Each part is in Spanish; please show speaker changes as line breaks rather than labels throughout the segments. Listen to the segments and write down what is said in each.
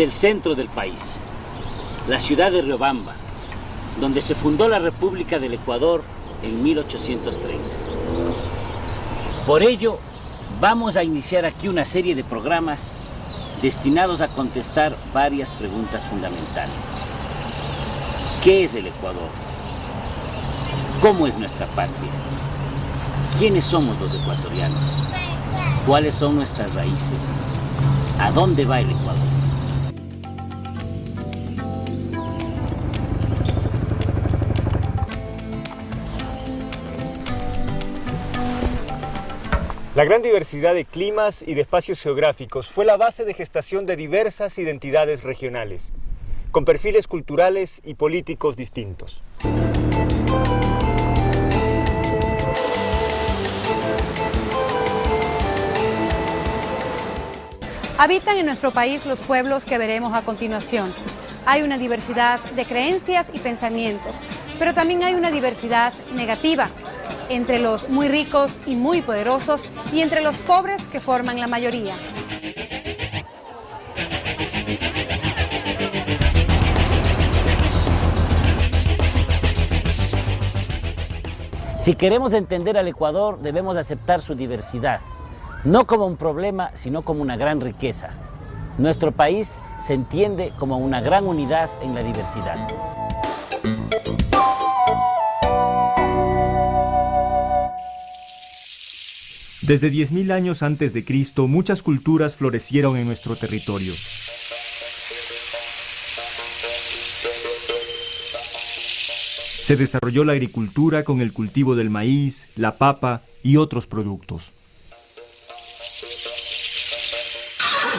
desde el centro del país, la ciudad de Riobamba, donde se fundó la República del Ecuador en 1830. Por ello, vamos a iniciar aquí una serie de programas destinados a contestar varias preguntas fundamentales. ¿Qué es el Ecuador? ¿Cómo es nuestra patria? ¿Quiénes somos los ecuatorianos? ¿Cuáles son nuestras raíces? ¿A dónde va el Ecuador?
La gran diversidad de climas y de espacios geográficos fue la base de gestación de diversas identidades regionales, con perfiles culturales y políticos distintos.
Habitan en nuestro país los pueblos que veremos a continuación. Hay una diversidad de creencias y pensamientos, pero también hay una diversidad negativa, entre los muy ricos y muy poderosos y entre los pobres que forman la mayoría.
Si queremos entender al Ecuador, debemos aceptar su diversidad, no como un problema, sino como una gran riqueza. Nuestro país se entiende como una gran unidad en la diversidad.
Desde 10.000 años antes de Cristo, muchas culturas florecieron en nuestro territorio. Se desarrolló la agricultura con el cultivo del maíz, la papa y otros productos.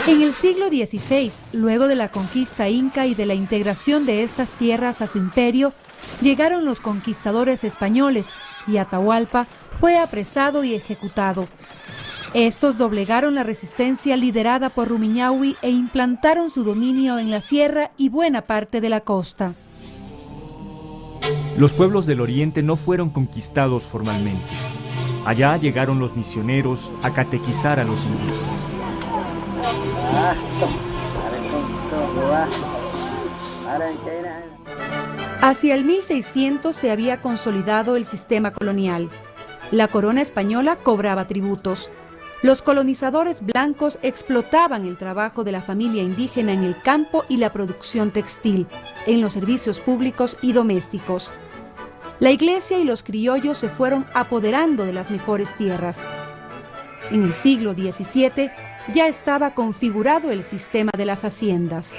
En el siglo XVI, luego de la conquista inca y de la integración de estas tierras a su imperio, llegaron los conquistadores españoles y Atahualpa fue apresado y ejecutado. Estos doblegaron la resistencia liderada por Rumiñahui e implantaron su dominio en la sierra y buena parte de la costa.
Los pueblos del oriente no fueron conquistados formalmente. Allá llegaron los misioneros a catequizar a los indígenas.
Hacia el 1600 se había consolidado el sistema colonial. La corona española cobraba tributos. Los colonizadores blancos explotaban el trabajo de la familia indígena en el campo y la producción textil, en los servicios públicos y domésticos. La iglesia y los criollos se fueron apoderando de las mejores tierras. En el siglo XVII ya estaba configurado el sistema de las haciendas.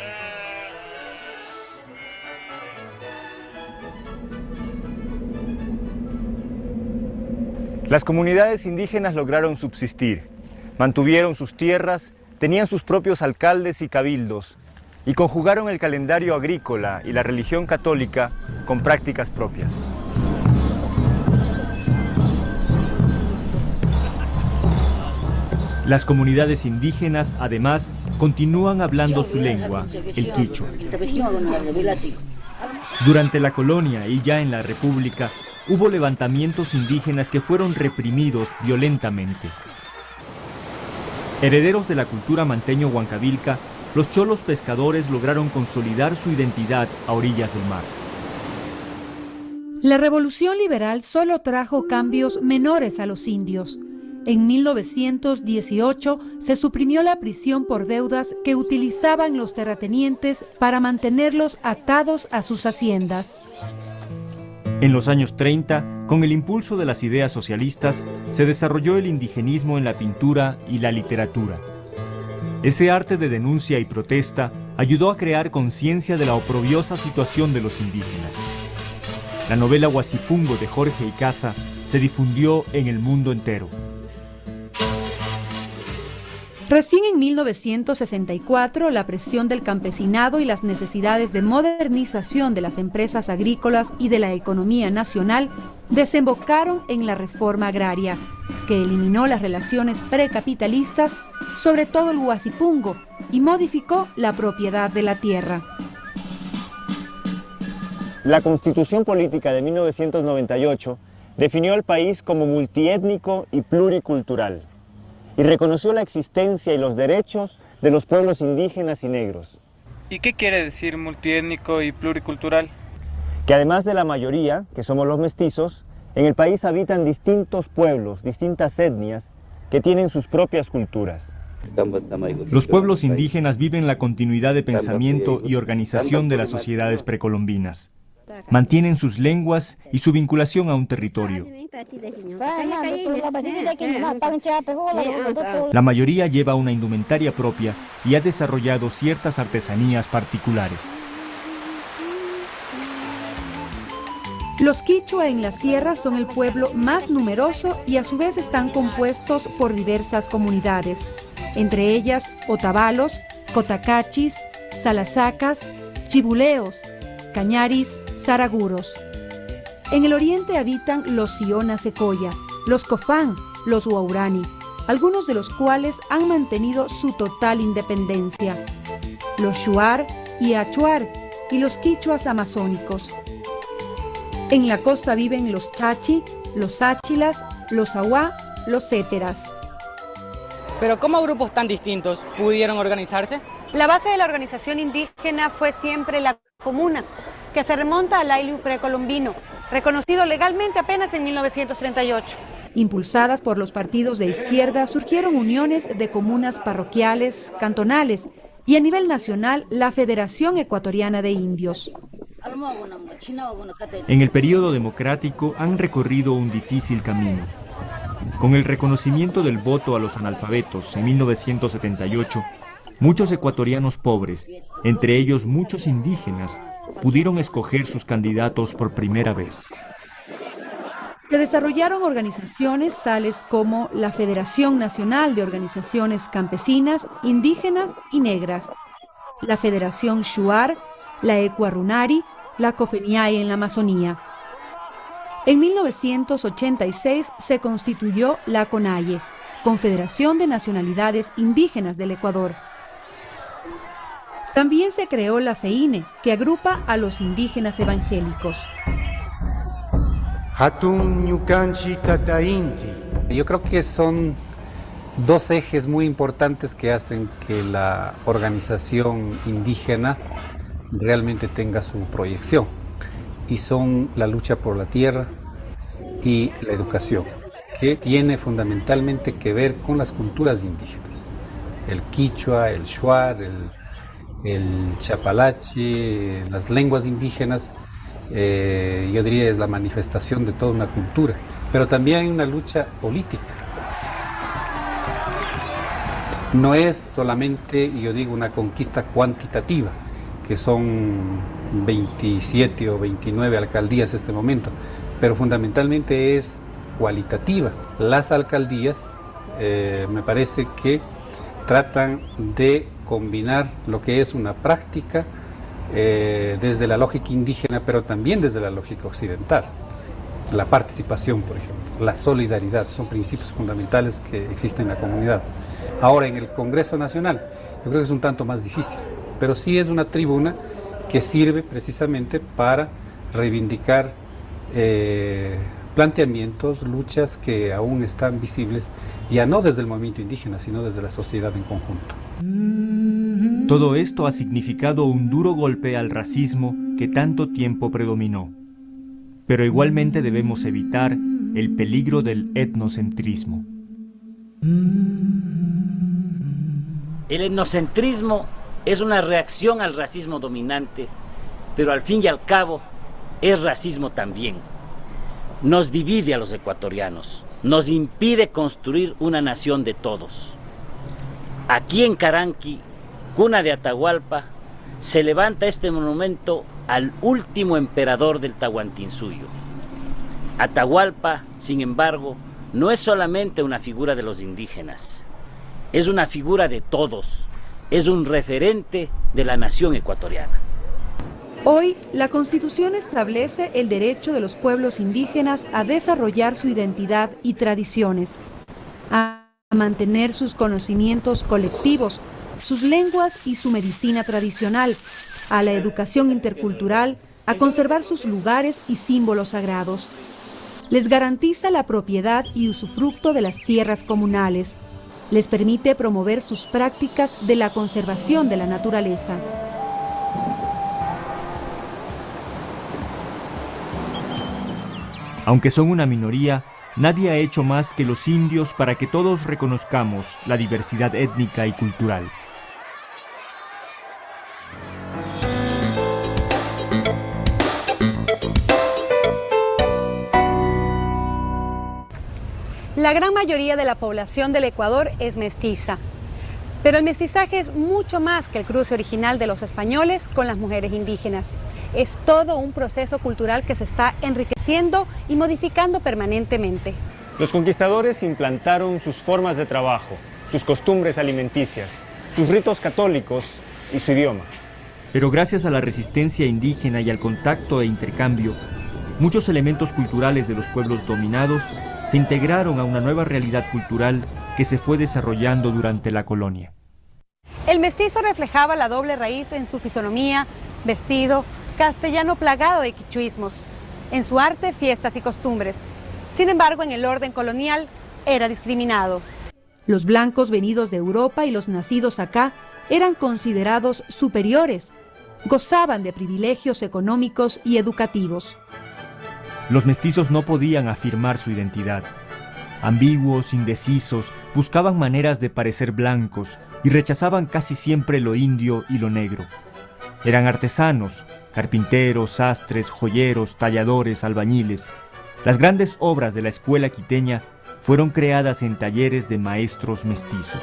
Las comunidades indígenas lograron subsistir, mantuvieron sus tierras, tenían sus propios alcaldes y cabildos y conjugaron el calendario agrícola y la religión católica con prácticas propias. Las comunidades indígenas, además, continúan hablando su lengua, el quichua. Durante la colonia y ya en la República, hubo levantamientos indígenas que fueron reprimidos violentamente. Herederos de la cultura manteño-huancavilca, los cholos pescadores lograron consolidar su identidad a orillas del mar.
La revolución liberal solo trajo cambios menores a los indios. En 1918 se suprimió la prisión por deudas que utilizaban los terratenientes para mantenerlos atados a sus haciendas.
En los años 30, con el impulso de las ideas socialistas, se desarrolló el indigenismo en la pintura y la literatura. Ese arte de denuncia y protesta ayudó a crear conciencia de la oprobiosa situación de los indígenas. La novela Huasipungo de Jorge Icaza se difundió en el mundo entero.
Recién en 1964, la presión del campesinado y las necesidades de modernización de las empresas agrícolas y de la economía nacional desembocaron en la reforma agraria, que eliminó las relaciones precapitalistas, sobre todo el huasipungo, y modificó la propiedad de la tierra.
La Constitución Política de 1998 definió al país como multiétnico y pluricultural, y reconoció la existencia y los derechos de los pueblos indígenas y negros.
¿Y qué quiere decir multiétnico y pluricultural?
Que además de la mayoría, que somos los mestizos, en el país habitan distintos pueblos, distintas etnias, que tienen sus propias culturas.
Los pueblos indígenas viven la continuidad de pensamiento y organización de las sociedades precolombinas. Mantienen sus lenguas y su vinculación a un territorio. La mayoría lleva una indumentaria propia y ha desarrollado ciertas artesanías particulares.
Los quichua en la sierra son el pueblo más numeroso y a su vez están compuestos por diversas comunidades, entre ellas Otavalos, Cotacachis, Salasacas, Chibuleos, Cañaris, Saraguros. En el oriente habitan los Siona Secoya, los Cofán, los Huaurani, algunos de los cuales han mantenido su total independencia, los Shuar y Achuar y los quichuas amazónicos. En la costa viven los Chachi, los Áchilas, los Ahuá, los Céperas.
Pero ¿cómo grupos tan distintos pudieron organizarse?
La base de la organización indígena fue siempre la comuna, que se remonta al Ayllu precolombino, reconocido legalmente apenas en 1938.
Impulsadas por los partidos de izquierda, surgieron uniones de comunas parroquiales, cantonales y a nivel nacional la Federación Ecuatoriana de Indios.
En el período democrático han recorrido un difícil camino. Con el reconocimiento del voto a los analfabetos en 1978, muchos ecuatorianos pobres, entre ellos muchos indígenas, pudieron escoger sus candidatos por primera vez.
Se desarrollaron organizaciones tales como la Federación Nacional de Organizaciones Campesinas, Indígenas y Negras, la Federación Shuar, la Ecuarunari, la Cofeniay en la Amazonía. En 1986 se constituyó la CONAIE, Confederación de Nacionalidades Indígenas del Ecuador. También se creó la FEINE, que agrupa a los indígenas evangélicos.
Yo creo que son dos ejes muy importantes que hacen que la organización indígena realmente tenga su proyección, y son la lucha por la tierra y la educación, que tiene fundamentalmente que ver con las culturas indígenas. El quichua, el shuar, el chapalache, las lenguas indígenas, yo diría es la manifestación de toda una cultura, pero también hay una lucha política. No es solamente, yo digo, una conquista cuantitativa, que son 27 o 29 alcaldías en este momento, pero fundamentalmente es cualitativa. Las alcaldías me parece que tratan de combinar lo que es una práctica desde la lógica indígena, pero también desde la lógica occidental. La participación, por ejemplo, la solidaridad, son principios fundamentales que existen en la comunidad. Ahora, en el Congreso Nacional, yo creo que es un tanto más difícil, pero sí es una tribuna que sirve precisamente para reivindicar planteamientos, luchas que aún están visibles, ya no desde el movimiento indígena, sino desde la sociedad en conjunto.
Todo esto ha significado un duro golpe al racismo que tanto tiempo predominó. Pero igualmente debemos evitar el peligro del etnocentrismo.
El etnocentrismo es una reacción al racismo dominante, pero al fin y al cabo es racismo también. Nos divide a los ecuatorianos, nos impide construir una nación de todos. Aquí en Caranqui, cuna de Atahualpa, se levanta este monumento al último emperador del Tahuantinsuyo. Atahualpa, sin embargo, no es solamente una figura de los indígenas, es una figura de todos, es un referente de la nación ecuatoriana.
Hoy, la Constitución establece el derecho de los pueblos indígenas a desarrollar su identidad y tradiciones, a mantener sus conocimientos colectivos, sus lenguas y su medicina tradicional, a la educación intercultural, a conservar sus lugares y símbolos sagrados. Les garantiza la propiedad y usufructo de las tierras comunales. Les permite promover sus prácticas de la conservación de la naturaleza.
Aunque son una minoría, nadie ha hecho más que los indios para que todos reconozcamos la diversidad étnica y cultural.
La gran mayoría de la población del Ecuador es mestiza, pero el mestizaje es mucho más que el cruce original de los españoles con las mujeres indígenas. Es todo un proceso cultural que se está enriqueciendo y modificando permanentemente.
Los conquistadores implantaron sus formas de trabajo, sus costumbres alimenticias, sus ritos católicos y su idioma.
Pero gracias a la resistencia indígena y al contacto e intercambio, muchos elementos culturales de los pueblos dominados se integraron a una nueva realidad cultural que se fue desarrollando durante la colonia.
El mestizo reflejaba la doble raíz en su fisonomía, vestido, castellano plagado de quichuismos, en su arte, fiestas y costumbres. Sin embargo, en el orden colonial era discriminado.
Los blancos venidos de Europa y los nacidos acá eran considerados superiores, gozaban de privilegios económicos y educativos.
Los mestizos no podían afirmar su identidad. Ambiguos, indecisos, buscaban maneras de parecer blancos y rechazaban casi siempre lo indio y lo negro. Eran artesanos, carpinteros, sastres, joyeros, talladores, albañiles. Las grandes obras de la escuela quiteña fueron creadas en talleres de maestros mestizos.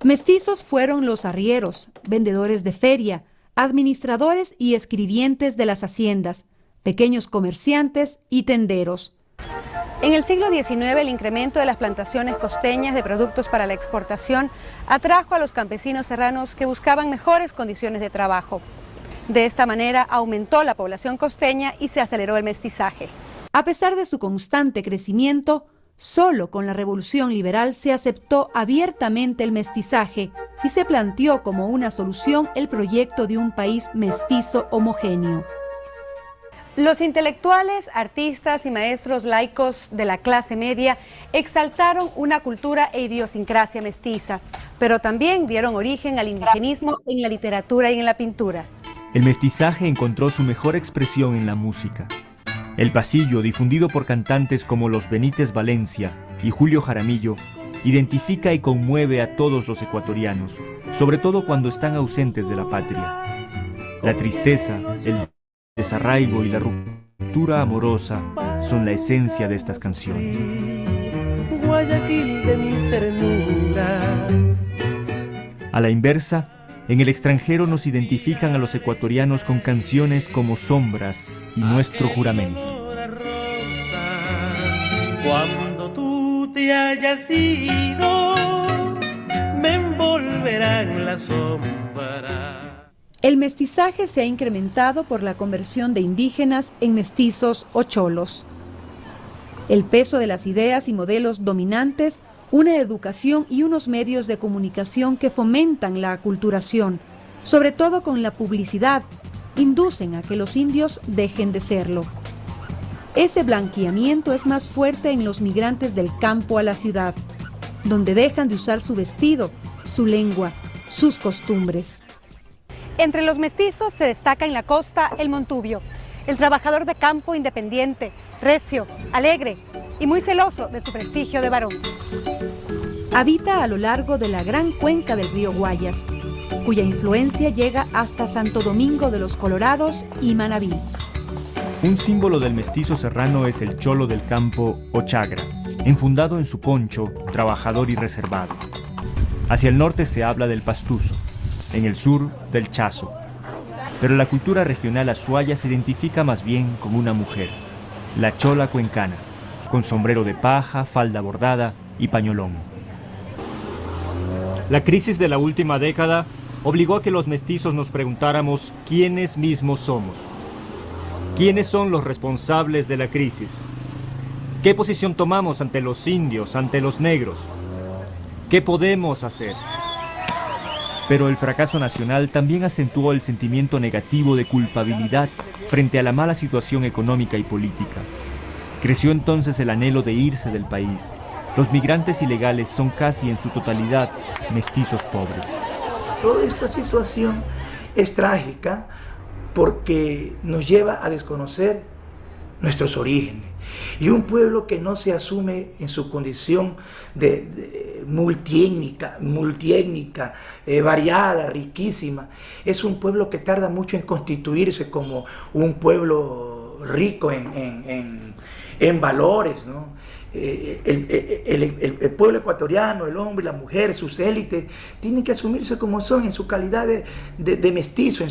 Mestizos fueron los arrieros, vendedores de feria, administradores y escribientes de las haciendas, pequeños comerciantes y tenderos.
En el siglo XIX, el incremento de las plantaciones costeñas de productos para la exportación atrajo a los campesinos serranos que buscaban mejores condiciones de trabajo. De esta manera aumentó la población costeña y se aceleró el mestizaje.
A pesar de su constante crecimiento, solo con la Revolución Liberal se aceptó abiertamente el mestizaje y se planteó como una solución el proyecto de un país mestizo homogéneo.
Los intelectuales, artistas y maestros laicos de la clase media exaltaron una cultura e idiosincrasia mestizas, pero también dieron origen al indigenismo en la literatura y en la pintura.
El mestizaje encontró su mejor expresión en la música. El pasillo, difundido por cantantes como los Benítez Valencia y Julio Jaramillo, identifica y conmueve a todos los ecuatorianos, sobre todo cuando están ausentes de la patria. La tristeza, el desarraigo y la ruptura amorosa son la esencia de estas canciones.
Guayaquil de mis ternuras.
A la inversa, en el extranjero nos identifican a los ecuatorianos con canciones como Sombras y Nuestro Juramento.
Cuando tú te hayas ido, me envolverán las sombras.
El mestizaje se ha incrementado por la conversión de indígenas en mestizos o cholos. El peso de las ideas y modelos dominantes, una educación y unos medios de comunicación que fomentan la aculturación, sobre todo con la publicidad, inducen a que los indios dejen de serlo. Ese blanqueamiento es más fuerte en los migrantes del campo a la ciudad, donde dejan de usar su vestido, su lengua, sus costumbres.
Entre los mestizos se destaca en la costa el montubio, el trabajador de campo independiente, recio, alegre y muy celoso de su prestigio de varón.
Habita a lo largo de la gran cuenca del río Guayas, cuya influencia llega hasta Santo Domingo de los Colorados y Manabí.
Un símbolo del mestizo serrano es el cholo del campo o chagra, enfundado en su poncho, trabajador y reservado. Hacia el norte se habla del pastuso, en el sur del chazo. Pero la cultura regional azuaya se identifica más bien con una mujer, la chola cuencana, con sombrero de paja, falda bordada y pañolón. La crisis de la última década obligó a que los mestizos nos preguntáramos quiénes mismos somos. ¿Quiénes son los responsables de la crisis? ¿Qué posición tomamos ante los indios, ante los negros? ¿Qué podemos hacer? Pero el fracaso nacional también acentuó el sentimiento negativo de culpabilidad frente a la mala situación económica y política. Creció entonces el anhelo de irse del país, Los migrantes ilegales son casi en su totalidad mestizos pobres.
Toda esta situación es trágica porque nos lleva a desconocer nuestros orígenes. Y un pueblo que no se asume en su condición de multiétnica, variada, riquísima, es un pueblo que tarda mucho en constituirse como un pueblo rico en valores, ¿no? El pueblo ecuatoriano, el hombre, la mujer, sus élites, tienen que asumirse como son en su calidad de mestizo,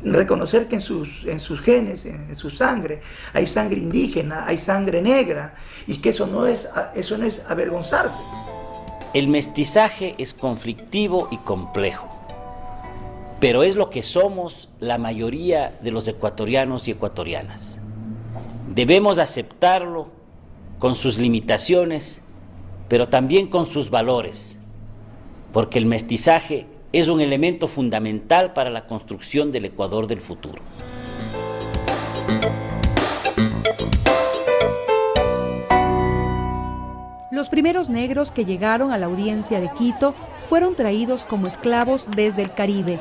reconocer que en sus genes, en su sangre, hay sangre indígena, hay sangre negra, y que eso no es avergonzarse.
El mestizaje es conflictivo y complejo, pero es lo que somos la mayoría de los ecuatorianos y ecuatorianas. Debemos aceptarlo con sus limitaciones, pero también con sus valores, porque el mestizaje es un elemento fundamental para la construcción del Ecuador del futuro.
Los primeros negros que llegaron a la audiencia de Quito fueron traídos como esclavos desde el Caribe,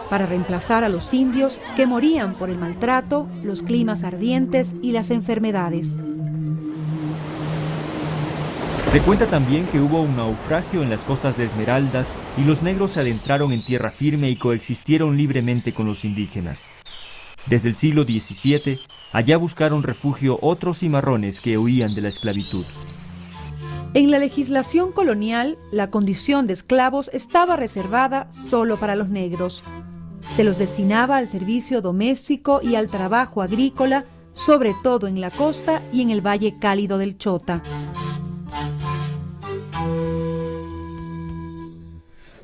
para reemplazar a los indios que morían por el maltrato, los climas ardientes y las enfermedades.
Se cuenta también que hubo un naufragio en las costas de Esmeraldas y los negros se adentraron en tierra firme y coexistieron libremente con los indígenas. Desde el siglo XVII, allá buscaron refugio otros cimarrones que huían de la esclavitud.
En la legislación colonial, la condición de esclavos estaba reservada solo para los negros. Se los destinaba al servicio doméstico y al trabajo agrícola, sobre todo en la costa y en el valle cálido del Chota.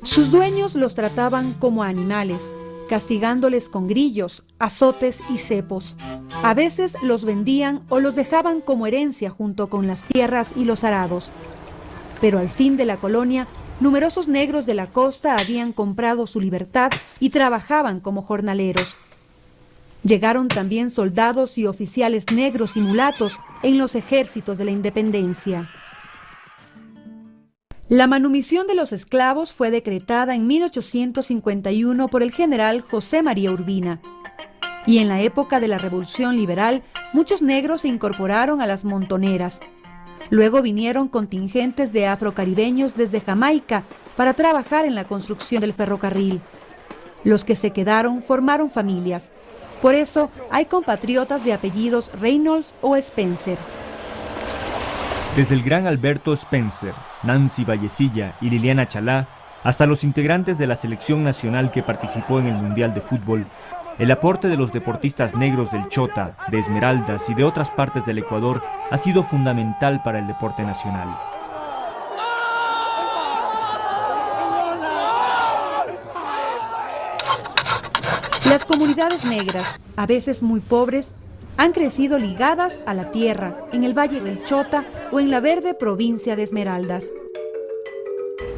Sus dueños los trataban como animales, castigándoles con grillos, azotes y cepos. A veces los vendían o los dejaban como herencia junto con las tierras y los arados. Pero al fin de la colonia, numerosos negros de la costa habían comprado su libertad y trabajaban como jornaleros. Llegaron también soldados y oficiales negros y mulatos en los ejércitos de la independencia. La manumisión de los esclavos fue decretada en 1851 por el general José María Urbina. Y en la época de la Revolución Liberal, muchos negros se incorporaron a las montoneras. Luego vinieron contingentes de afrocaribeños desde Jamaica para trabajar en la construcción del ferrocarril. Los que se quedaron formaron familias. Por eso hay compatriotas de apellidos Reynolds o Spencer.
Desde el gran Alberto Spencer, Nancy Vallecilla y Liliana Chalá, hasta los integrantes de la selección nacional que participó en el Mundial de Fútbol, el aporte de los deportistas negros del Chota, de Esmeraldas y de otras partes del Ecuador ha sido fundamental para el deporte nacional.
Las comunidades negras, a veces muy pobres, han crecido ligadas a la tierra, en el Valle del Chota o en la verde provincia de Esmeraldas.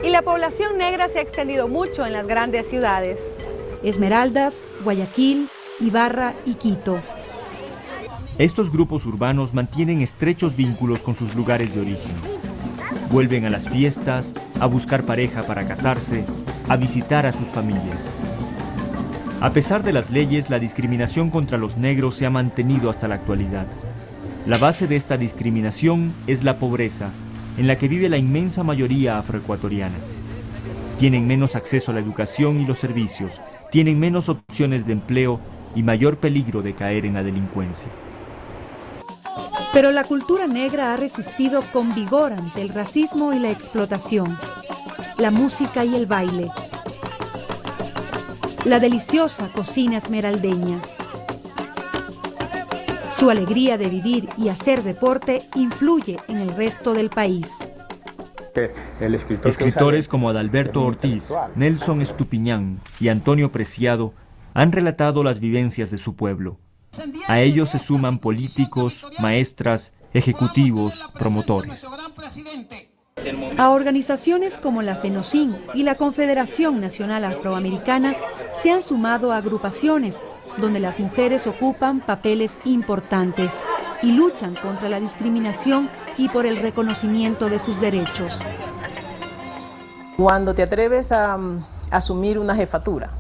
Y la población negra se ha extendido mucho en las grandes ciudades.
Esmeraldas, Guayaquil, Ibarra y Quito.
Estos grupos urbanos mantienen estrechos vínculos con sus lugares de origen. Vuelven a las fiestas, a buscar pareja para casarse, a visitar a sus familias. A pesar de las leyes, la discriminación contra los negros se ha mantenido hasta la actualidad. La base de esta discriminación es la pobreza, en la que vive la inmensa mayoría afroecuatoriana. Tienen menos acceso a la educación y los servicios, tienen menos opciones de empleo y mayor peligro de caer en la delincuencia.
Pero la cultura negra ha resistido con vigor ante el racismo y la explotación. La música y el baile. La deliciosa cocina esmeraldeña. Su alegría de vivir y hacer deporte influye en el resto del país.
Escritores como Adalberto Ortiz, Nelson Estupiñán y Antonio Preciado han relatado las vivencias de su pueblo. A ellos se suman políticos, maestras, ejecutivos, promotores.
A organizaciones como la FENOCIN y la Confederación Nacional Afroamericana se han sumado agrupaciones donde las mujeres ocupan papeles importantes, y luchan contra la discriminación y por el reconocimiento de sus derechos.
Cuando te atreves a asumir una jefatura,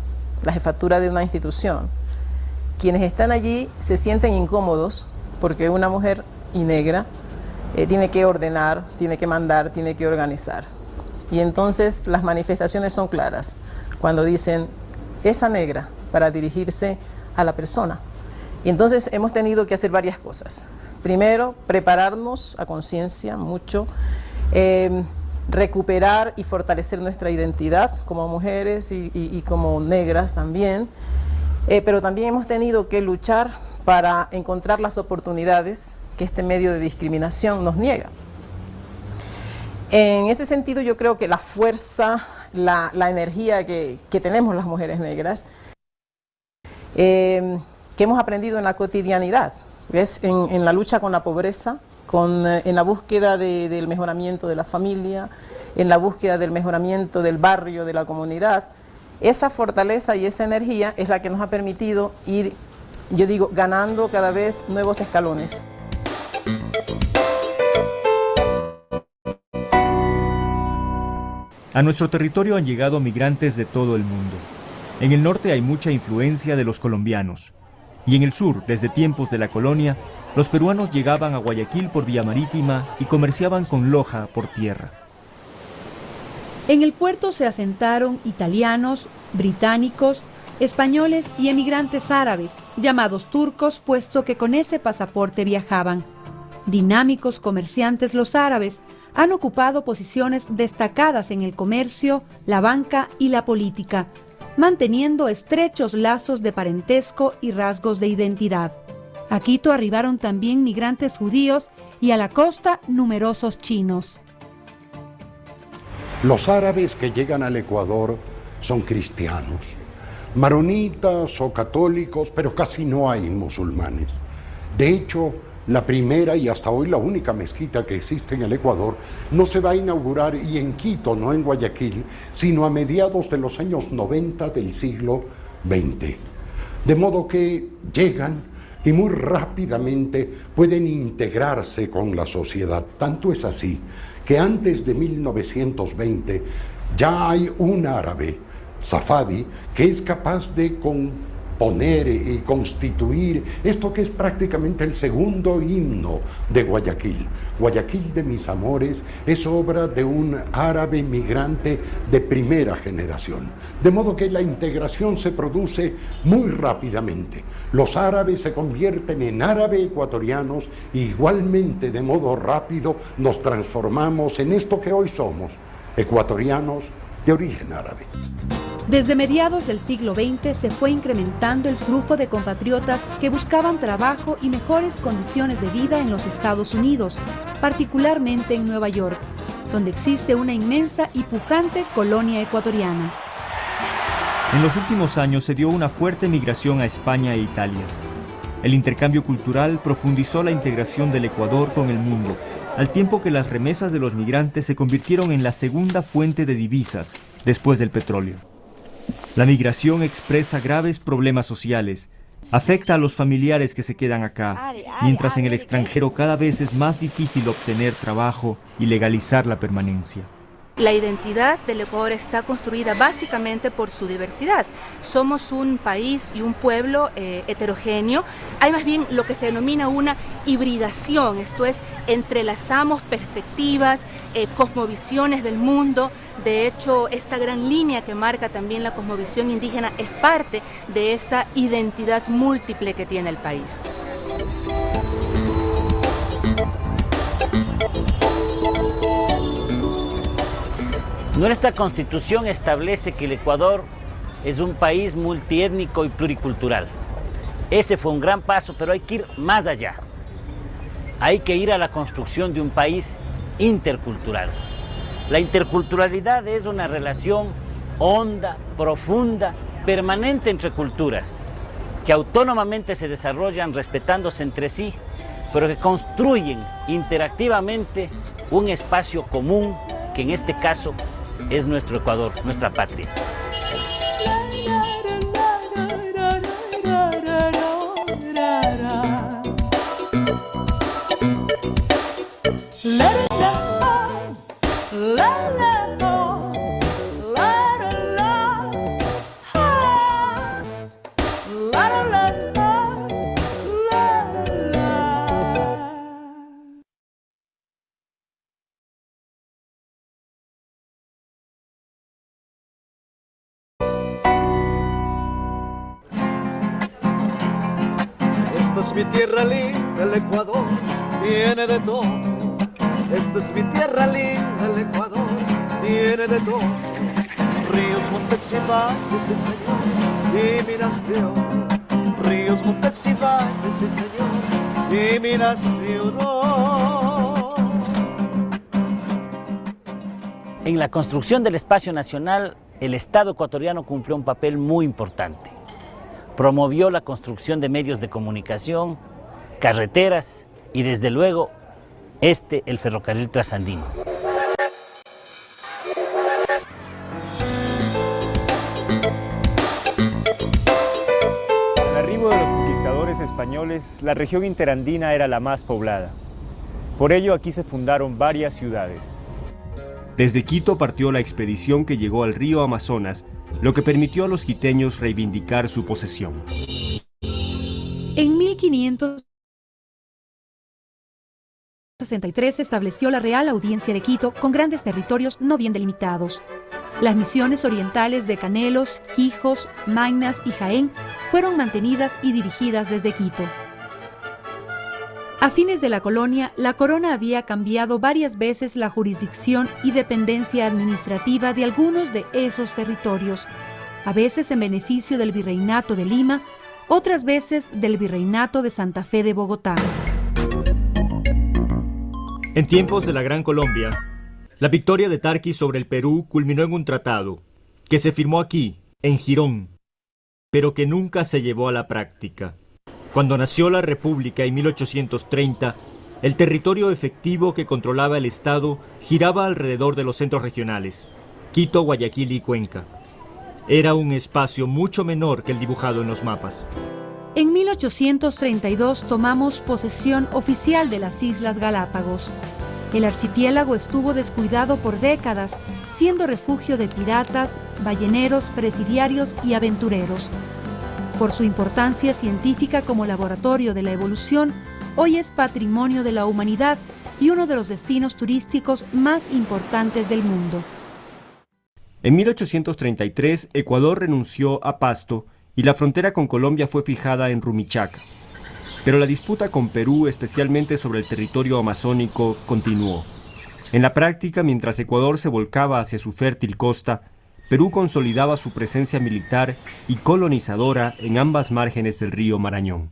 la jefatura de una institución, quienes están allí se sienten incómodos porque una mujer y negra tiene que ordenar, tiene que mandar, tiene que organizar. Y entonces las manifestaciones son claras cuando dicen esa negra para dirigirse a la persona. Y entonces hemos tenido que hacer varias cosas. Primero, prepararnos a conciencia mucho, recuperar y fortalecer nuestra identidad como mujeres y como negras también, pero también hemos tenido que luchar para encontrar las oportunidades que este medio de discriminación nos niega. En ese sentido yo creo que la fuerza, la energía que tenemos las mujeres negras, que hemos aprendido en la cotidianidad, ¿ves? En la lucha con la pobreza, en la búsqueda del mejoramiento de la familia, en la búsqueda del mejoramiento del barrio, de la comunidad. Esa fortaleza y esa energía es la que nos ha permitido ir, yo digo, ganando cada vez nuevos escalones.
A nuestro territorio han llegado migrantes de todo el mundo. En el norte hay mucha influencia de los colombianos. Y en el sur, desde tiempos de la colonia, los peruanos llegaban a Guayaquil por vía marítima y comerciaban con Loja por tierra.
En el puerto se asentaron italianos, británicos, españoles y emigrantes árabes, llamados turcos, puesto que con ese pasaporte viajaban. Dinámicos comerciantes los árabes han ocupado posiciones destacadas en el comercio, la banca y la política, manteniendo estrechos lazos de parentesco y rasgos de identidad. A Quito arribaron también migrantes judíos y a la costa numerosos chinos.
Los árabes que llegan al Ecuador son cristianos, maronitas o católicos, pero casi no hay musulmanes. De hecho, la primera y hasta hoy la única mezquita que existe en el Ecuador no se va a inaugurar, y en Quito, no en Guayaquil, sino a mediados de los años 90 del siglo XX. De modo que llegan y muy rápidamente pueden integrarse con la sociedad. Tanto es así que antes de 1920 ya hay un árabe, Safadi, que es capaz de componer y constituir esto que es prácticamente el segundo himno de Guayaquil. Guayaquil de mis amores es obra de un árabe migrante de primera generación. De modo que la integración se produce muy rápidamente. Los árabes se convierten en árabe ecuatorianos y igualmente de modo rápido nos transformamos en esto que hoy somos, ecuatorianos de origen árabe.
Desde mediados del siglo XX se fue incrementando el flujo de compatriotas que buscaban trabajo y mejores condiciones de vida en los Estados Unidos, particularmente en Nueva York, donde existe una inmensa y pujante colonia ecuatoriana.
En los últimos años se dio una fuerte migración a España e Italia. El intercambio cultural profundizó la integración del Ecuador con el mundo, al tiempo que las remesas de los migrantes se convirtieron en la segunda fuente de divisas, después del petróleo. La migración expresa graves problemas sociales, afecta a los familiares que se quedan acá, mientras en el extranjero cada vez es más difícil obtener trabajo y legalizar la permanencia.
La identidad del Ecuador está construida básicamente por su diversidad. Somos un país y un pueblo heterogéneo. Hay más bien lo que se denomina una hibridación, esto es, entrelazamos perspectivas, cosmovisiones del mundo. De hecho, esta gran línea que marca también la cosmovisión indígena es parte de esa identidad múltiple que tiene el país.
Nuestra Constitución establece que el Ecuador es un país multiétnico y pluricultural. Ese fue un gran paso, pero hay que ir más allá. Hay que ir a la construcción de un país intercultural. La interculturalidad es una relación honda, profunda, permanente entre culturas, que autónomamente se desarrollan respetándose entre sí, pero que construyen interactivamente un espacio común, que en este caso es nuestro Ecuador, nuestra patria.
la la oh, la la la, ah, la la la la, la la.
Esta es mi tierra linda, el Ecuador tiene de todo. Esta es mi tierra linda, el Ecuador tiene de todo. Ríos, montes y valles, sí señor, y minas de oro. Ríos, montes y valles, sí señor, y minas de oro.
En la construcción del espacio nacional, el Estado ecuatoriano cumplió un papel muy importante. Promovió la construcción de medios de comunicación, carreteras y desde luego el ferrocarril trasandino.
Con el arribo de los conquistadores españoles, la región interandina era la más poblada. Por ello aquí se fundaron varias ciudades. Desde Quito partió la expedición que llegó al río Amazonas, lo que permitió a los quiteños reivindicar su posesión.
En 1563 se estableció la Real Audiencia de Quito con grandes territorios no bien delimitados. Las misiones orientales de Canelos, Quijos, Magnas y Jaén fueron mantenidas y dirigidas desde Quito. A fines de la colonia, la corona había cambiado varias veces la jurisdicción y dependencia administrativa de algunos de esos territorios, a veces en beneficio del Virreinato de Lima, otras veces del Virreinato de Santa Fe de Bogotá.
En tiempos de la Gran Colombia, la victoria de Tarqui sobre el Perú culminó en un tratado que se firmó aquí, en Girón, pero que nunca se llevó a la práctica. Cuando nació la República en 1830, el territorio efectivo que controlaba el Estado giraba alrededor de los centros regionales, Quito, Guayaquil y Cuenca. Era un espacio mucho menor que el dibujado en los mapas.
En 1832 tomamos posesión oficial de las Islas Galápagos. El archipiélago estuvo descuidado por décadas, siendo refugio de piratas, balleneros, presidiarios y aventureros. Por su importancia científica como laboratorio de la evolución, hoy es patrimonio de la humanidad y uno de los destinos turísticos más importantes del mundo.
En 1833, Ecuador renunció a Pasto y la frontera con Colombia fue fijada en Rumichaca. Pero la disputa con Perú, especialmente sobre el territorio amazónico, continuó. En la práctica, mientras Ecuador se volcaba hacia su fértil costa, Perú consolidaba su presencia militar y colonizadora en ambas márgenes del río Marañón.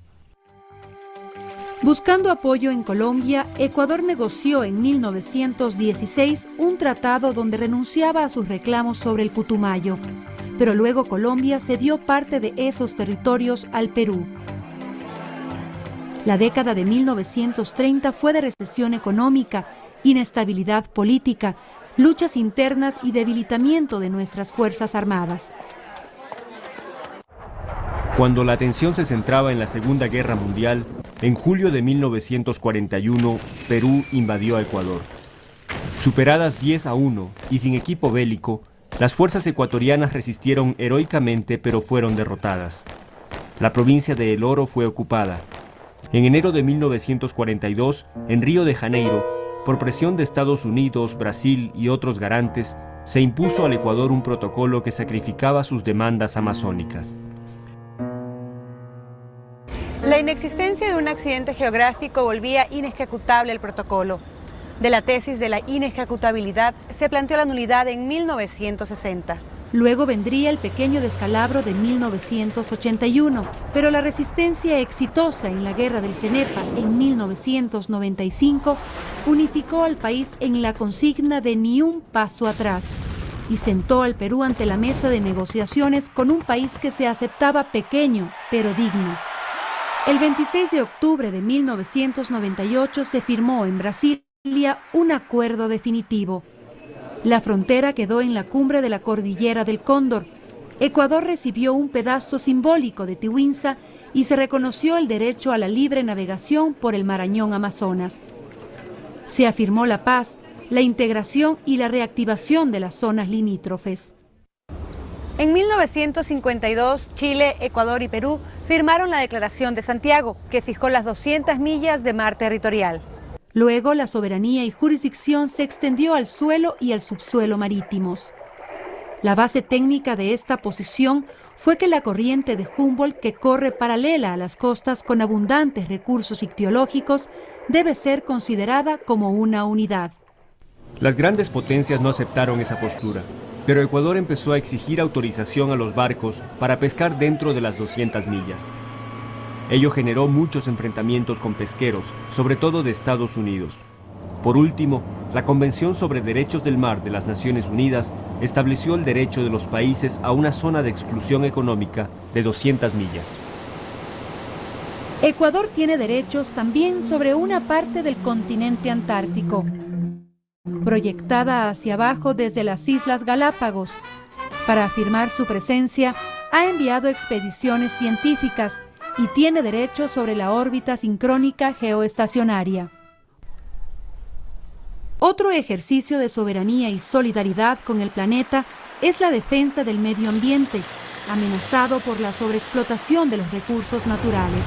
Buscando apoyo en Colombia, Ecuador negoció en 1916 un tratado donde renunciaba a sus reclamos sobre el Putumayo, pero luego Colombia cedió parte de esos territorios al Perú. La década de 1930 fue de recesión económica, inestabilidad política, luchas internas y debilitamiento de nuestras Fuerzas Armadas.
Cuando la atención se centraba en la Segunda Guerra Mundial, en julio de 1941, Perú invadió a Ecuador. Superadas 10-1 y sin equipo bélico, las fuerzas ecuatorianas resistieron heroicamente pero fueron derrotadas. La provincia de El Oro fue ocupada. En enero de 1942, en Río de Janeiro, por presión de Estados Unidos, Brasil y otros garantes, se impuso al Ecuador un protocolo que sacrificaba sus demandas amazónicas.
La inexistencia de un accidente geográfico volvía inejecutable el protocolo. De la tesis de la inejecutabilidad se planteó la nulidad en 1960.
Luego vendría el pequeño descalabro de 1981, pero la resistencia exitosa en la guerra del Cenepa en 1995 unificó al país en la consigna de ni un paso atrás y sentó al Perú ante la mesa de negociaciones con un país que se aceptaba pequeño pero digno. El 26 de octubre de 1998 se firmó en Brasilia un acuerdo definitivo. La frontera quedó en la cumbre de la cordillera del Cóndor. Ecuador recibió un pedazo simbólico de Tiwinsa y se reconoció el derecho a la libre navegación por el Marañón Amazonas. Se afirmó la paz, la integración y la reactivación de las zonas limítrofes.
En 1952, Chile, Ecuador y Perú firmaron la Declaración de Santiago, que fijó las 200 millas de mar territorial.
Luego, la soberanía y jurisdicción se extendió al suelo y al subsuelo marítimos. La base técnica de esta posición fue que la corriente de Humboldt, que corre paralela a las costas con abundantes recursos ictiológicos, debe ser considerada como una unidad.
Las grandes potencias no aceptaron esa postura, pero Ecuador empezó a exigir autorización a los barcos para pescar dentro de las 200 millas. Ello generó muchos enfrentamientos con pesqueros, sobre todo de Estados Unidos. Por último, la Convención sobre Derechos del Mar de las Naciones Unidas estableció el derecho de los países a una zona de exclusión económica de 200 millas.
Ecuador tiene derechos también sobre una parte del continente antártico, proyectada hacia abajo desde las Islas Galápagos. Para afirmar su presencia, ha enviado expediciones científicas y tiene derechos sobre la órbita sincrónica geoestacionaria. Otro ejercicio de soberanía y solidaridad con el planeta es la defensa del medio ambiente, amenazado por la sobreexplotación de los recursos naturales.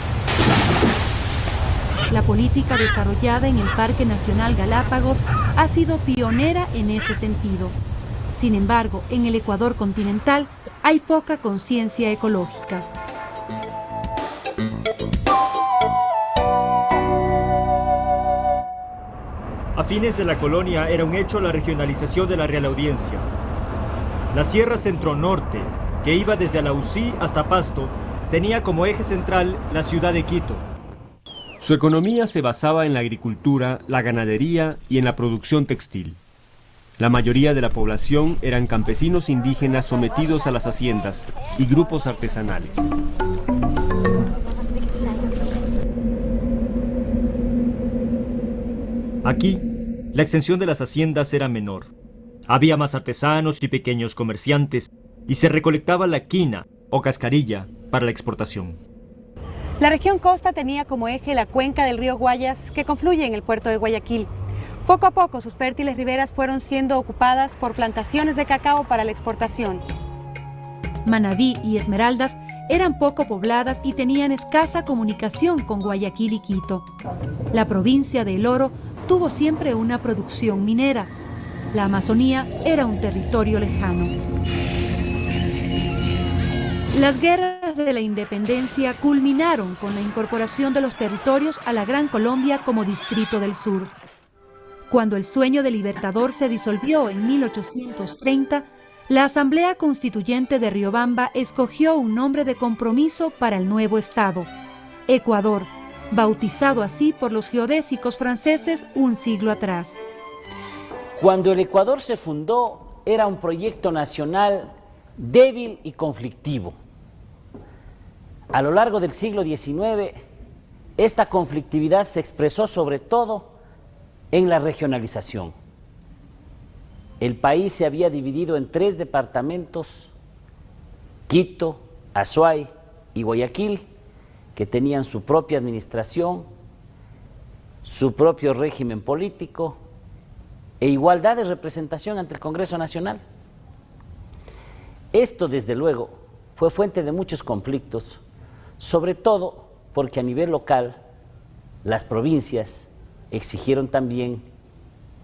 La política desarrollada en el Parque Nacional Galápagos ha sido pionera en ese sentido. Sin embargo, en el Ecuador continental hay poca conciencia ecológica.
A fines de la colonia era un hecho la regionalización de la Real Audiencia. La Sierra Centro-Norte, que iba desde Alausí hasta Pasto, tenía como eje central la ciudad de Quito. Su economía se basaba en la agricultura, la ganadería y en la producción textil. La mayoría de la población eran campesinos indígenas sometidos a las haciendas y grupos artesanales. Aquí, la extensión de las haciendas era menor. Había más artesanos y pequeños comerciantes y se recolectaba la quina o cascarilla para la exportación.
La región costa tenía como eje la cuenca del río Guayas, que confluye en el puerto de Guayaquil. Poco a poco sus fértiles riberas fueron siendo ocupadas por plantaciones de cacao para la exportación.
Manabí y Esmeraldas eran poco pobladas y tenían escasa comunicación con Guayaquil y Quito. La provincia de El Oro tuvo siempre una producción minera. La Amazonía era un territorio lejano. Las guerras de la independencia culminaron con la incorporación de los territorios a la Gran Colombia como Distrito del Sur. Cuando el sueño del Libertador se disolvió en 1830, la Asamblea Constituyente de Riobamba escogió un nombre de compromiso para el nuevo Estado, Ecuador, bautizado así por los geodésicos franceses un siglo atrás.
Cuando el Ecuador se fundó, era un proyecto nacional débil y conflictivo. A lo largo del siglo XIX, esta conflictividad se expresó sobre todo en la regionalización. El país se había dividido en 3 departamentos, Quito, Azuay y Guayaquil, que tenían su propia administración, su propio régimen político e igualdad de representación ante el Congreso Nacional. Esto, desde luego, fue fuente de muchos conflictos, sobre todo porque a nivel local las provincias exigieron también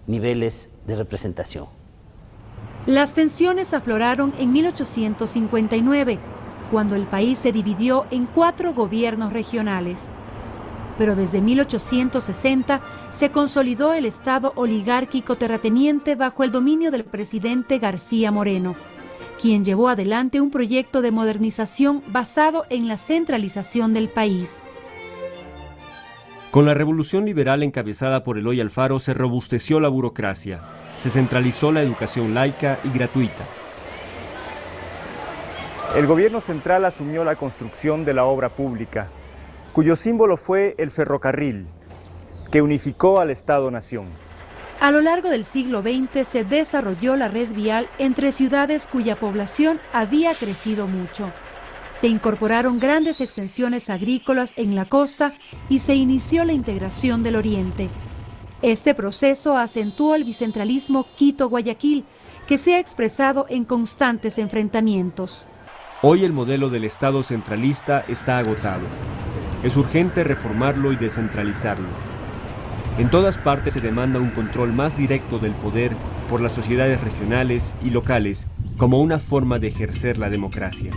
niveles de representación.
Las tensiones afloraron en 1859, cuando el país se dividió en 4 gobiernos regionales. Pero desde 1860 se consolidó el Estado oligárquico terrateniente bajo el dominio del presidente García Moreno, quien llevó adelante un proyecto de modernización basado en la centralización del país.
Con la revolución liberal encabezada por Eloy Alfaro se robusteció la burocracia, se centralizó la educación laica y gratuita.
El gobierno central asumió la construcción de la obra pública, cuyo símbolo fue el ferrocarril, que unificó al Estado-nación.
A lo largo del siglo XX se desarrolló la red vial entre ciudades cuya población había crecido mucho. Se incorporaron grandes extensiones agrícolas en la costa y se inició la integración del oriente. Este proceso acentuó el bicentralismo Quito-Guayaquil, que se ha expresado en constantes enfrentamientos.
Hoy el modelo del Estado centralista está agotado. Es urgente reformarlo y descentralizarlo. En todas partes se demanda un control más directo del poder por las sociedades regionales y locales como una forma de ejercer la democracia.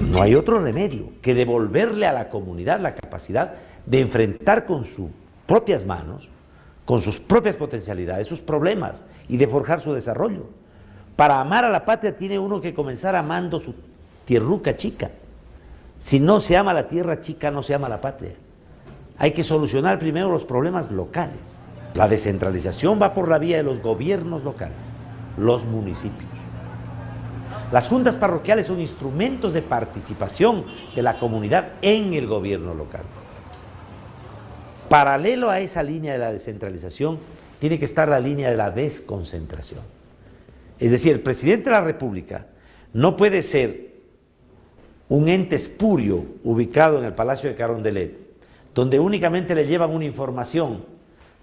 No hay otro remedio que devolverle a la comunidad la capacidad de enfrentar con sus propias manos, con sus propias potencialidades, sus problemas y de forjar su desarrollo. Para amar a la patria tiene uno que comenzar amando su tierruca chica. Si no se ama la tierra chica, no se ama la patria. Hay que solucionar primero los problemas locales. La descentralización va por la vía de los gobiernos locales, los municipios. Las juntas parroquiales son instrumentos de participación de la comunidad en el gobierno local. Paralelo a esa línea de la descentralización, tiene que estar la línea de la desconcentración. Es decir, el presidente de la República no puede ser un ente espurio ubicado en el Palacio de Carondelet, donde únicamente le llevan una información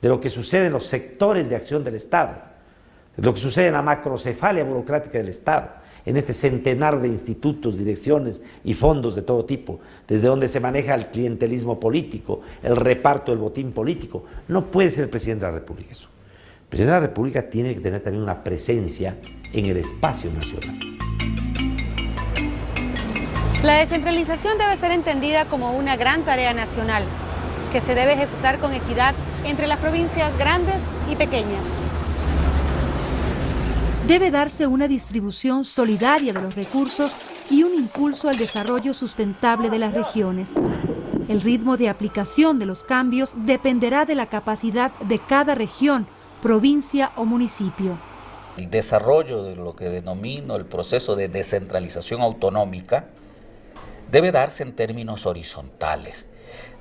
de lo que sucede en los sectores de acción del Estado, de lo que sucede en la macrocefalia burocrática del Estado, en este centenar de institutos, direcciones y fondos de todo tipo, desde donde se maneja el clientelismo político, el reparto del botín político. No puede ser el presidente de la República eso. El presidente de la República tiene que tener también una presencia en el espacio nacional.
La descentralización debe ser entendida como una gran tarea nacional, que se debe ejecutar con equidad entre las provincias grandes y pequeñas.
Debe darse una distribución solidaria de los recursos y un impulso al desarrollo sustentable de las regiones. El ritmo de aplicación de los cambios dependerá de la capacidad de cada región, provincia o municipio.
El desarrollo de lo que denomino el proceso de descentralización autonómica debe darse en términos horizontales,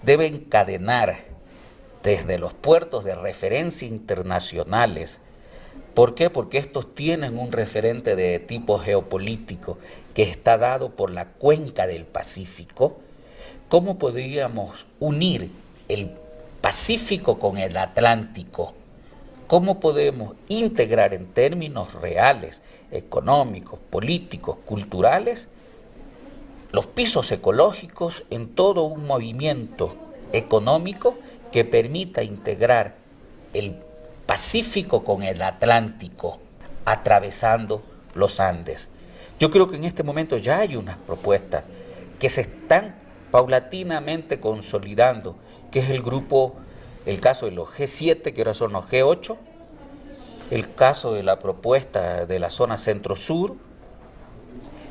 debe encadenar desde los puertos de referencia internacionales. ¿Por qué? Porque estos tienen un referente de tipo geopolítico que está dado por la cuenca del Pacífico. ¿Cómo podríamos unir el Pacífico con el Atlántico? ¿Cómo podemos integrar en términos reales, económicos, políticos, culturales, los pisos ecológicos en todo un movimiento económico que permita integrar el Pacífico con el Atlántico, atravesando los Andes? Yo creo que en este momento ya hay unas propuestas que se están paulatinamente consolidando, que es el grupo, el caso de los G7, que ahora son los G8, el caso de la propuesta de la zona centro-sur,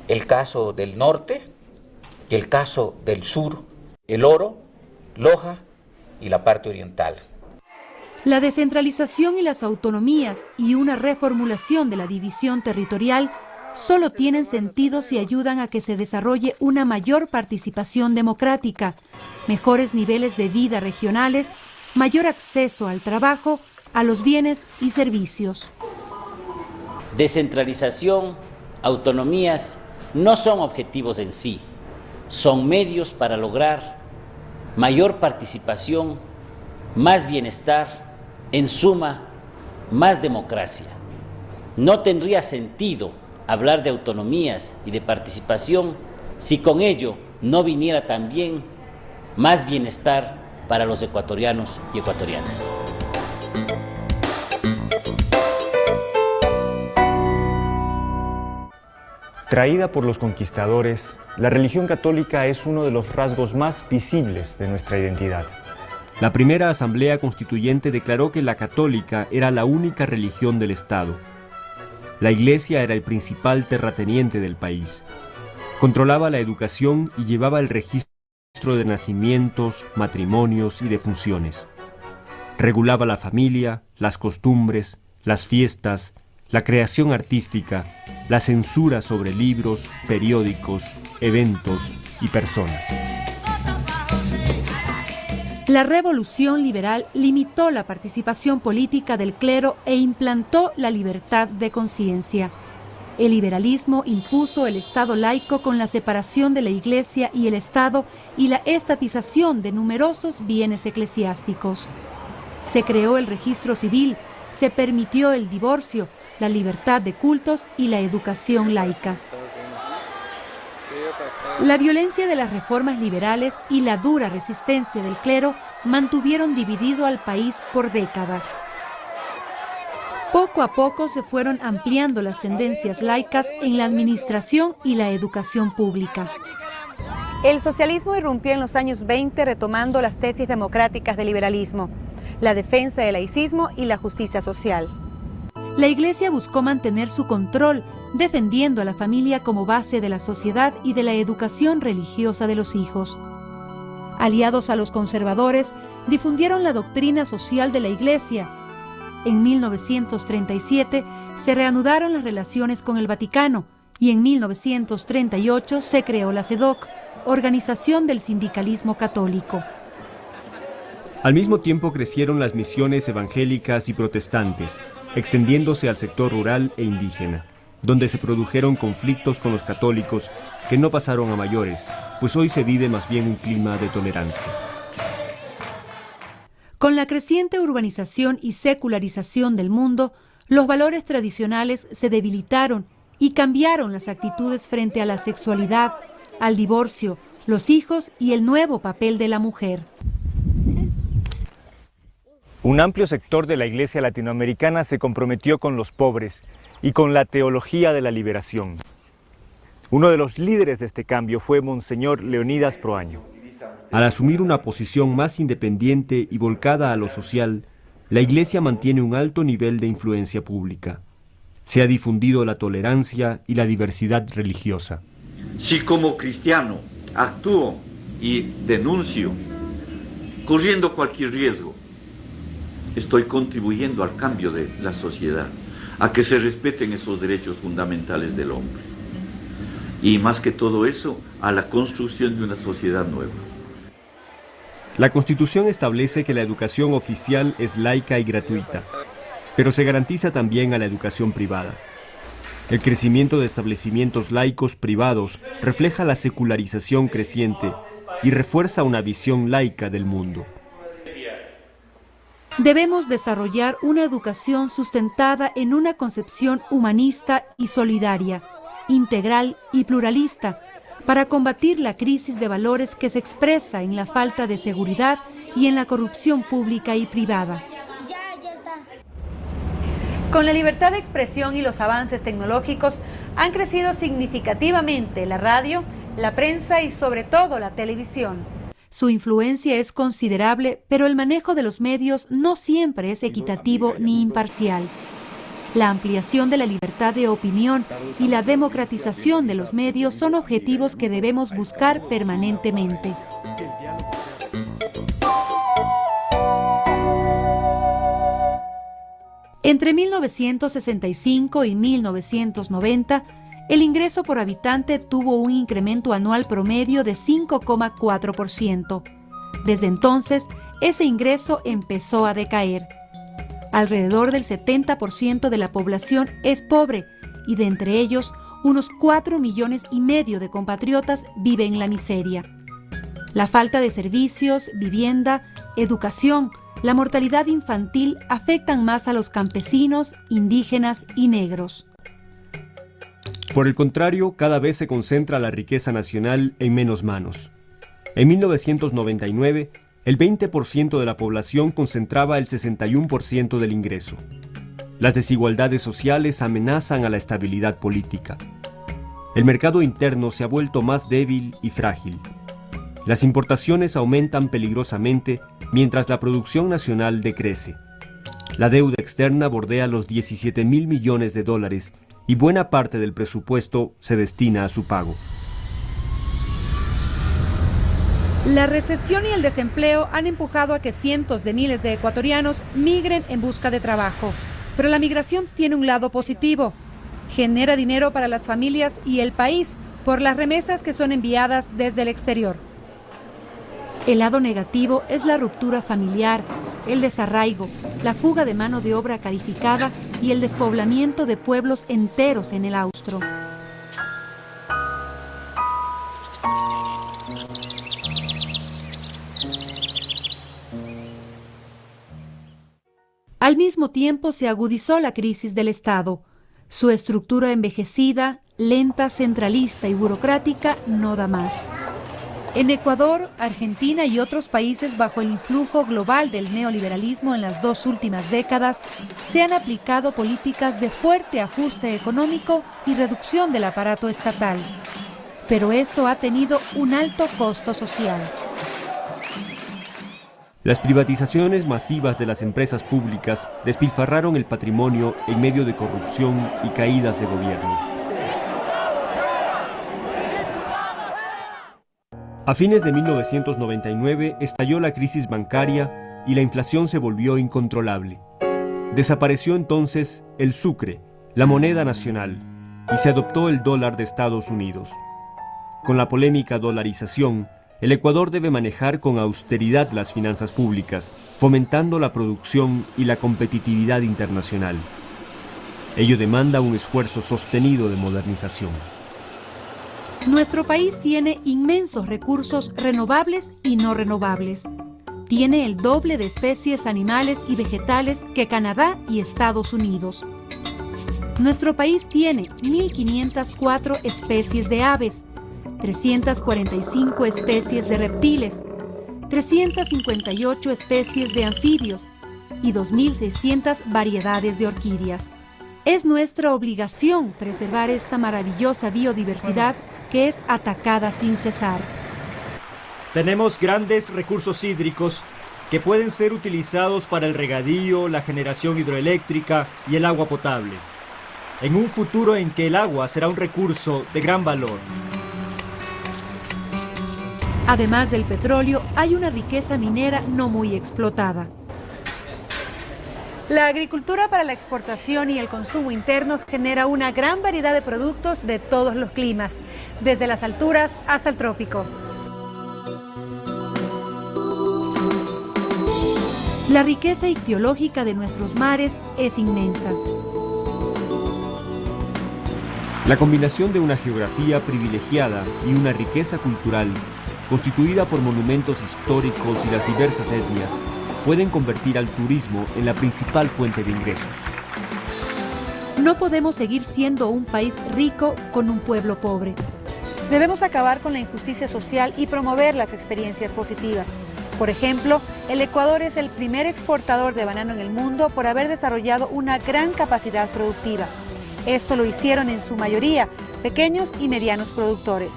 el caso del norte, y el caso del sur, el Oro, Loja y la parte oriental.
La descentralización y las autonomías y una reformulación de la división territorial solo tienen sentido si ayudan a que se desarrolle una mayor participación democrática, mejores niveles de vida regionales, mayor acceso al trabajo, a los bienes y servicios.
Descentralización, autonomías no son objetivos en sí, son medios para lograr mayor participación, más bienestar, en suma, más democracia. No tendría sentido hablar de autonomías y de participación si con ello no viniera también más bienestar para los ecuatorianos y ecuatorianas.
Traída por los conquistadores, la religión católica es uno de los rasgos más visibles de nuestra identidad. La primera Asamblea Constituyente declaró que la católica era la única religión del Estado. La Iglesia era el principal terrateniente del país. Controlaba la educación y llevaba el registro de nacimientos, matrimonios y defunciones. Regulaba la familia, las costumbres, las fiestas, la creación artística, la censura sobre libros, periódicos, eventos y personas.
La revolución liberal limitó la participación política del clero e implantó la libertad de conciencia. El liberalismo impuso el Estado laico con la separación de la Iglesia y el Estado y la estatización de numerosos bienes eclesiásticos. Se creó el registro civil, se permitió el divorcio, la libertad de cultos y la educación laica. La violencia de las reformas liberales y la dura resistencia del clero mantuvieron dividido al país por décadas. Poco a poco se fueron ampliando las tendencias laicas en la administración y la educación pública.
El socialismo irrumpió en los años 20 retomando las tesis democráticas del liberalismo, la defensa del laicismo y la justicia social.
La Iglesia buscó mantener su control, defendiendo a la familia como base de la sociedad y de la educación religiosa de los hijos. Aliados a los conservadores, difundieron la doctrina social de la Iglesia. En 1937 se reanudaron las relaciones con el Vaticano y en 1938 se creó la CEDOC, Organización del Sindicalismo Católico.
Al mismo tiempo crecieron las misiones evangélicas y protestantes, extendiéndose al sector rural e indígena, donde se produjeron conflictos con los católicos que no pasaron a mayores, pues hoy se vive más bien un clima de tolerancia.
Con la creciente urbanización y secularización del mundo, los valores tradicionales se debilitaron y cambiaron las actitudes frente a la sexualidad, al divorcio, los hijos y el nuevo papel de la mujer.
Un amplio sector de la Iglesia latinoamericana se comprometió con los pobres y con la teología de la liberación. Uno de los líderes de este cambio fue Monseñor Leonidas Proaño. Al asumir una posición más independiente y volcada a lo social, la Iglesia mantiene un alto nivel de influencia pública. Se ha difundido la tolerancia y la diversidad religiosa.
Si como cristiano actúo y denuncio, corriendo cualquier riesgo, estoy contribuyendo al cambio de la sociedad, a que se respeten esos derechos fundamentales del hombre. Y más que todo eso, a la construcción de una sociedad nueva.
La Constitución establece que la educación oficial es laica y gratuita, pero se garantiza también a la educación privada. El crecimiento de establecimientos laicos privados refleja la secularización creciente y refuerza una visión laica del mundo.
Debemos desarrollar una educación sustentada en una concepción humanista y solidaria, integral y pluralista, para combatir la crisis de valores que se expresa en la falta de seguridad y en la corrupción pública y privada.
Con la libertad de expresión y los avances tecnológicos han crecido significativamente la radio, la prensa y sobre todo la televisión.
Su influencia es considerable, pero el manejo de los medios no siempre es equitativo ni imparcial. La ampliación de la libertad de opinión y la democratización de los medios son objetivos que debemos buscar permanentemente. Entre 1965 y 1990, el ingreso por habitante tuvo un incremento anual promedio de 5,4%. Desde entonces, ese ingreso empezó a decaer. Alrededor del 70% de la población es pobre y de entre ellos, unos 4,5 millones de compatriotas viven en la miseria. La falta de servicios, vivienda, educación, la mortalidad infantil afectan más a los campesinos, indígenas y negros.
Por el contrario, cada vez se concentra la riqueza nacional en menos manos. En 1999, el 20% de la población concentraba el 61% del ingreso. Las desigualdades sociales amenazan a la estabilidad política. El mercado interno se ha vuelto más débil y frágil. Las importaciones aumentan peligrosamente mientras la producción nacional decrece. La deuda externa bordea los 17.000 millones de dólares y buena parte del presupuesto se destina a su pago.
La recesión y el desempleo han empujado a que cientos de miles de ecuatorianos migren en busca de trabajo. Pero la migración tiene un lado positivo. Genera dinero para las familias y el país por las remesas que son enviadas desde el exterior.
El lado negativo es la ruptura familiar, el desarraigo, la fuga de mano de obra calificada y el despoblamiento de pueblos enteros en el austro. Al mismo tiempo se agudizó la crisis del Estado. Su estructura envejecida, lenta, centralista y burocrática no da más. En Ecuador, Argentina y otros países bajo el influjo global del neoliberalismo en las 2 últimas décadas, se han aplicado políticas de fuerte ajuste económico y reducción del aparato estatal. Pero eso ha tenido un alto costo social.
Las privatizaciones masivas de las empresas públicas despilfarraron el patrimonio en medio de corrupción y caídas de gobiernos. A fines de 1999 estalló la crisis bancaria y la inflación se volvió incontrolable. Desapareció entonces el sucre, la moneda nacional, y se adoptó el dólar de Estados Unidos. Con la polémica dolarización, el Ecuador debe manejar con austeridad las finanzas públicas, fomentando la producción y la competitividad internacional. Ello demanda un esfuerzo sostenido de modernización.
Nuestro país tiene inmensos recursos renovables y no renovables. Tiene el doble de especies animales y vegetales que Canadá y Estados Unidos. Nuestro país tiene 1.504 especies de aves, 345 especies de reptiles, 358 especies de anfibios y 2.600 variedades de orquídeas. Es nuestra obligación preservar esta maravillosa biodiversidad que es atacada sin cesar.
Tenemos grandes recursos hídricos que pueden ser utilizados para el regadío, la generación hidroeléctrica y el agua potable, en un futuro en que el agua será un recurso de gran valor.
Además del petróleo, hay una riqueza minera no muy explotada. La agricultura para la exportación y el consumo interno genera una gran variedad de productos de todos los climas, desde las alturas hasta el trópico. La riqueza ictiológica de nuestros mares es inmensa.
La combinación de una geografía privilegiada y una riqueza cultural, constituida por monumentos históricos y las diversas etnias, pueden convertir al turismo en la principal fuente de ingresos.
No podemos seguir siendo un país rico con un pueblo pobre. Debemos acabar con la injusticia social y promover las experiencias positivas. Por ejemplo, el Ecuador es el primer exportador de banano en el mundo por haber desarrollado una gran capacidad productiva. Esto lo hicieron en su mayoría pequeños y medianos productores.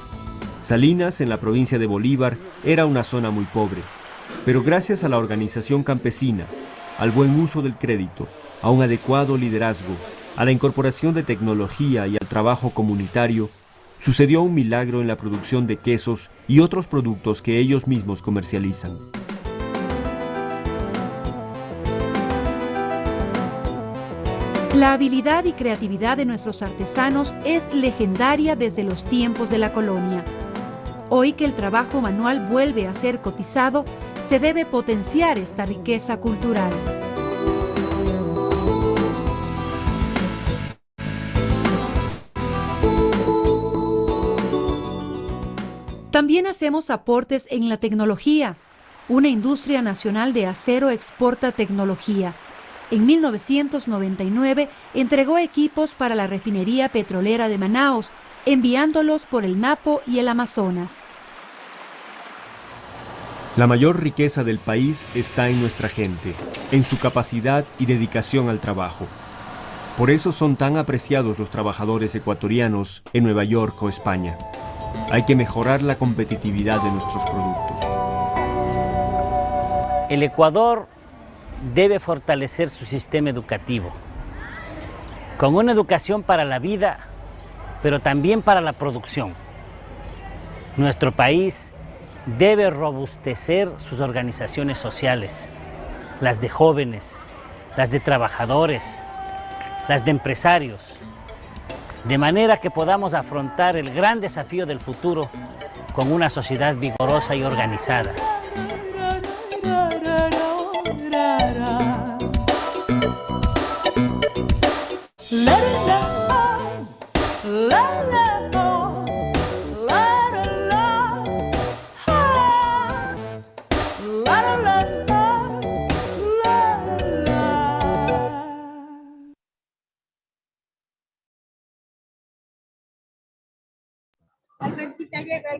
Salinas, en la provincia de Bolívar, era una zona muy pobre, pero gracias a la organización campesina, al buen uso del crédito, a un adecuado liderazgo, a la incorporación de tecnología y al trabajo comunitario, sucedió un milagro en la producción de quesos y otros productos que ellos mismos comercializan.
La habilidad y creatividad de nuestros artesanos es legendaria desde los tiempos de la colonia. Hoy que el trabajo manual vuelve a ser cotizado, se debe potenciar esta riqueza cultural. También hacemos aportes en la tecnología. Una industria nacional de acero exporta tecnología. En 1999 entregó equipos para la refinería petrolera de Manaos, enviándolos por el Napo y el Amazonas.
La mayor riqueza del país está en nuestra gente, en su capacidad y dedicación al trabajo. Por eso son tan apreciados los trabajadores ecuatorianos en Nueva York o España. Hay que mejorar la competitividad de nuestros productos.
El Ecuador debe fortalecer su sistema educativo, con una educación para la vida, pero también para la producción. Nuestro país debe robustecer sus organizaciones sociales, las de jóvenes, las de trabajadores, las de empresarios, de manera que podamos afrontar el gran desafío del futuro con una sociedad vigorosa y organizada.
Let it go, let it go, let it go, let it go, let it go.
Albertita llega.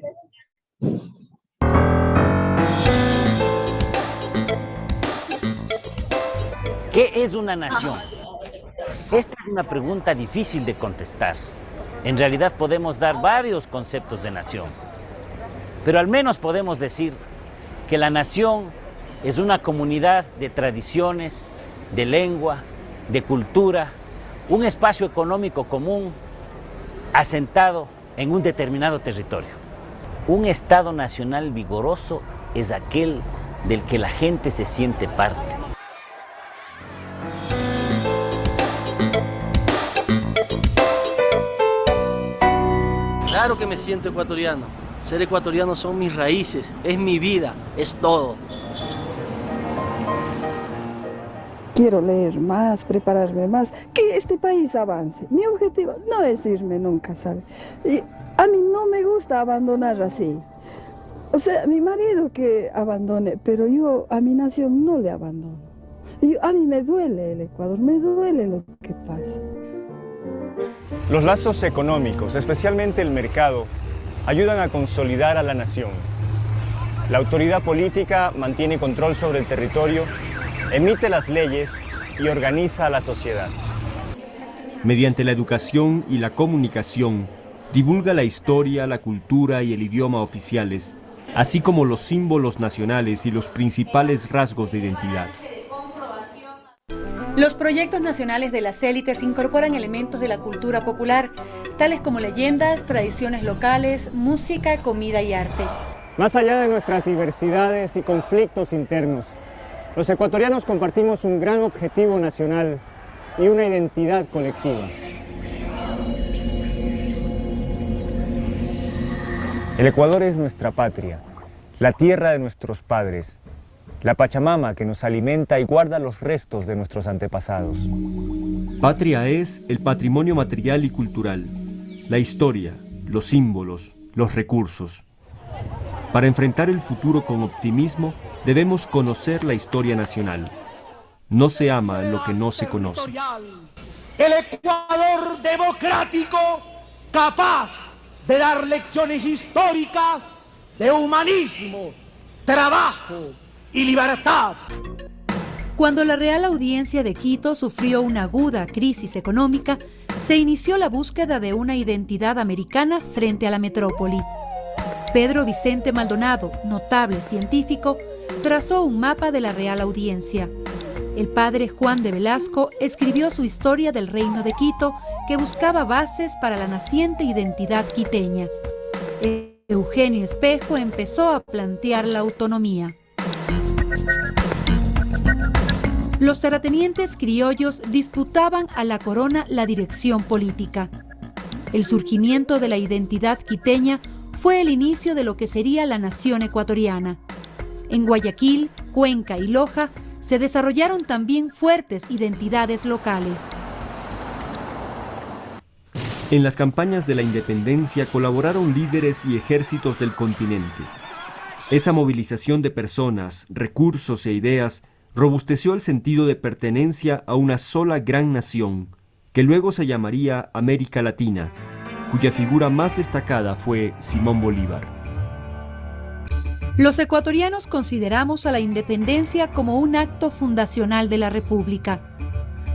¿Qué es una nación? Esta es una pregunta difícil de contestar. En realidad podemos dar varios conceptos de nación, pero al menos podemos decir que la nación es una comunidad de tradiciones, de lengua, de cultura, un espacio económico común asentado en un determinado territorio. Un Estado nacional vigoroso es aquel del que la gente se siente parte.
Claro que me siento ecuatoriano. Ser ecuatoriano son mis raíces, es mi vida, es todo.
Quiero leer más, prepararme más, que este país avance. Mi objetivo no es irme nunca, ¿sabe? Y a mí no me gusta abandonar así. O sea, mi marido que abandone, pero yo a mi nación no le abandono. A mí me duele el Ecuador, me duele lo que pasa.
Los lazos económicos, especialmente el mercado, ayudan a consolidar a la nación. La autoridad política mantiene control sobre el territorio, emite las leyes y organiza a la sociedad.
Mediante la educación y la comunicación, divulga la historia, la cultura y el idioma oficiales, así como los símbolos nacionales y los principales rasgos de identidad.
Los proyectos nacionales de las élites incorporan elementos de la cultura popular, tales como leyendas, tradiciones locales, música, comida y arte.
Más allá de nuestras diversidades y conflictos internos, los ecuatorianos compartimos un gran objetivo nacional y una identidad colectiva. El Ecuador es nuestra patria, la tierra de nuestros padres, la Pachamama que nos alimenta y guarda los restos de nuestros antepasados.
Patria es el patrimonio material y cultural, la historia, los símbolos, los recursos. Para enfrentar el futuro con optimismo, debemos conocer la historia nacional. No se ama lo que no se conoce.
El Ecuador democrático, capaz de dar lecciones históricas de humanismo, trabajo y libertad.
Cuando la Real Audiencia de Quito sufrió una aguda crisis económica, se inició la búsqueda de una identidad americana frente a la metrópoli. Pedro Vicente Maldonado, notable científico, trazó un mapa de la Real Audiencia. El padre Juan de Velasco escribió su historia del Reino de Quito, que buscaba bases para la naciente identidad quiteña. Eugenio Espejo empezó a plantear la autonomía. Los terratenientes criollos disputaban a la corona la dirección política. El surgimiento de la identidad quiteña fue el inicio de lo que sería la nación ecuatoriana. En Guayaquil, Cuenca y Loja se desarrollaron también fuertes identidades locales.
En las campañas de la independencia colaboraron líderes y ejércitos del continente. Esa movilización de personas, recursos e ideas robusteció el sentido de pertenencia a una sola gran nación, que luego se llamaría América Latina, cuya figura más destacada fue Simón Bolívar.
Los ecuatorianos consideramos a la independencia como un acto fundacional de la República.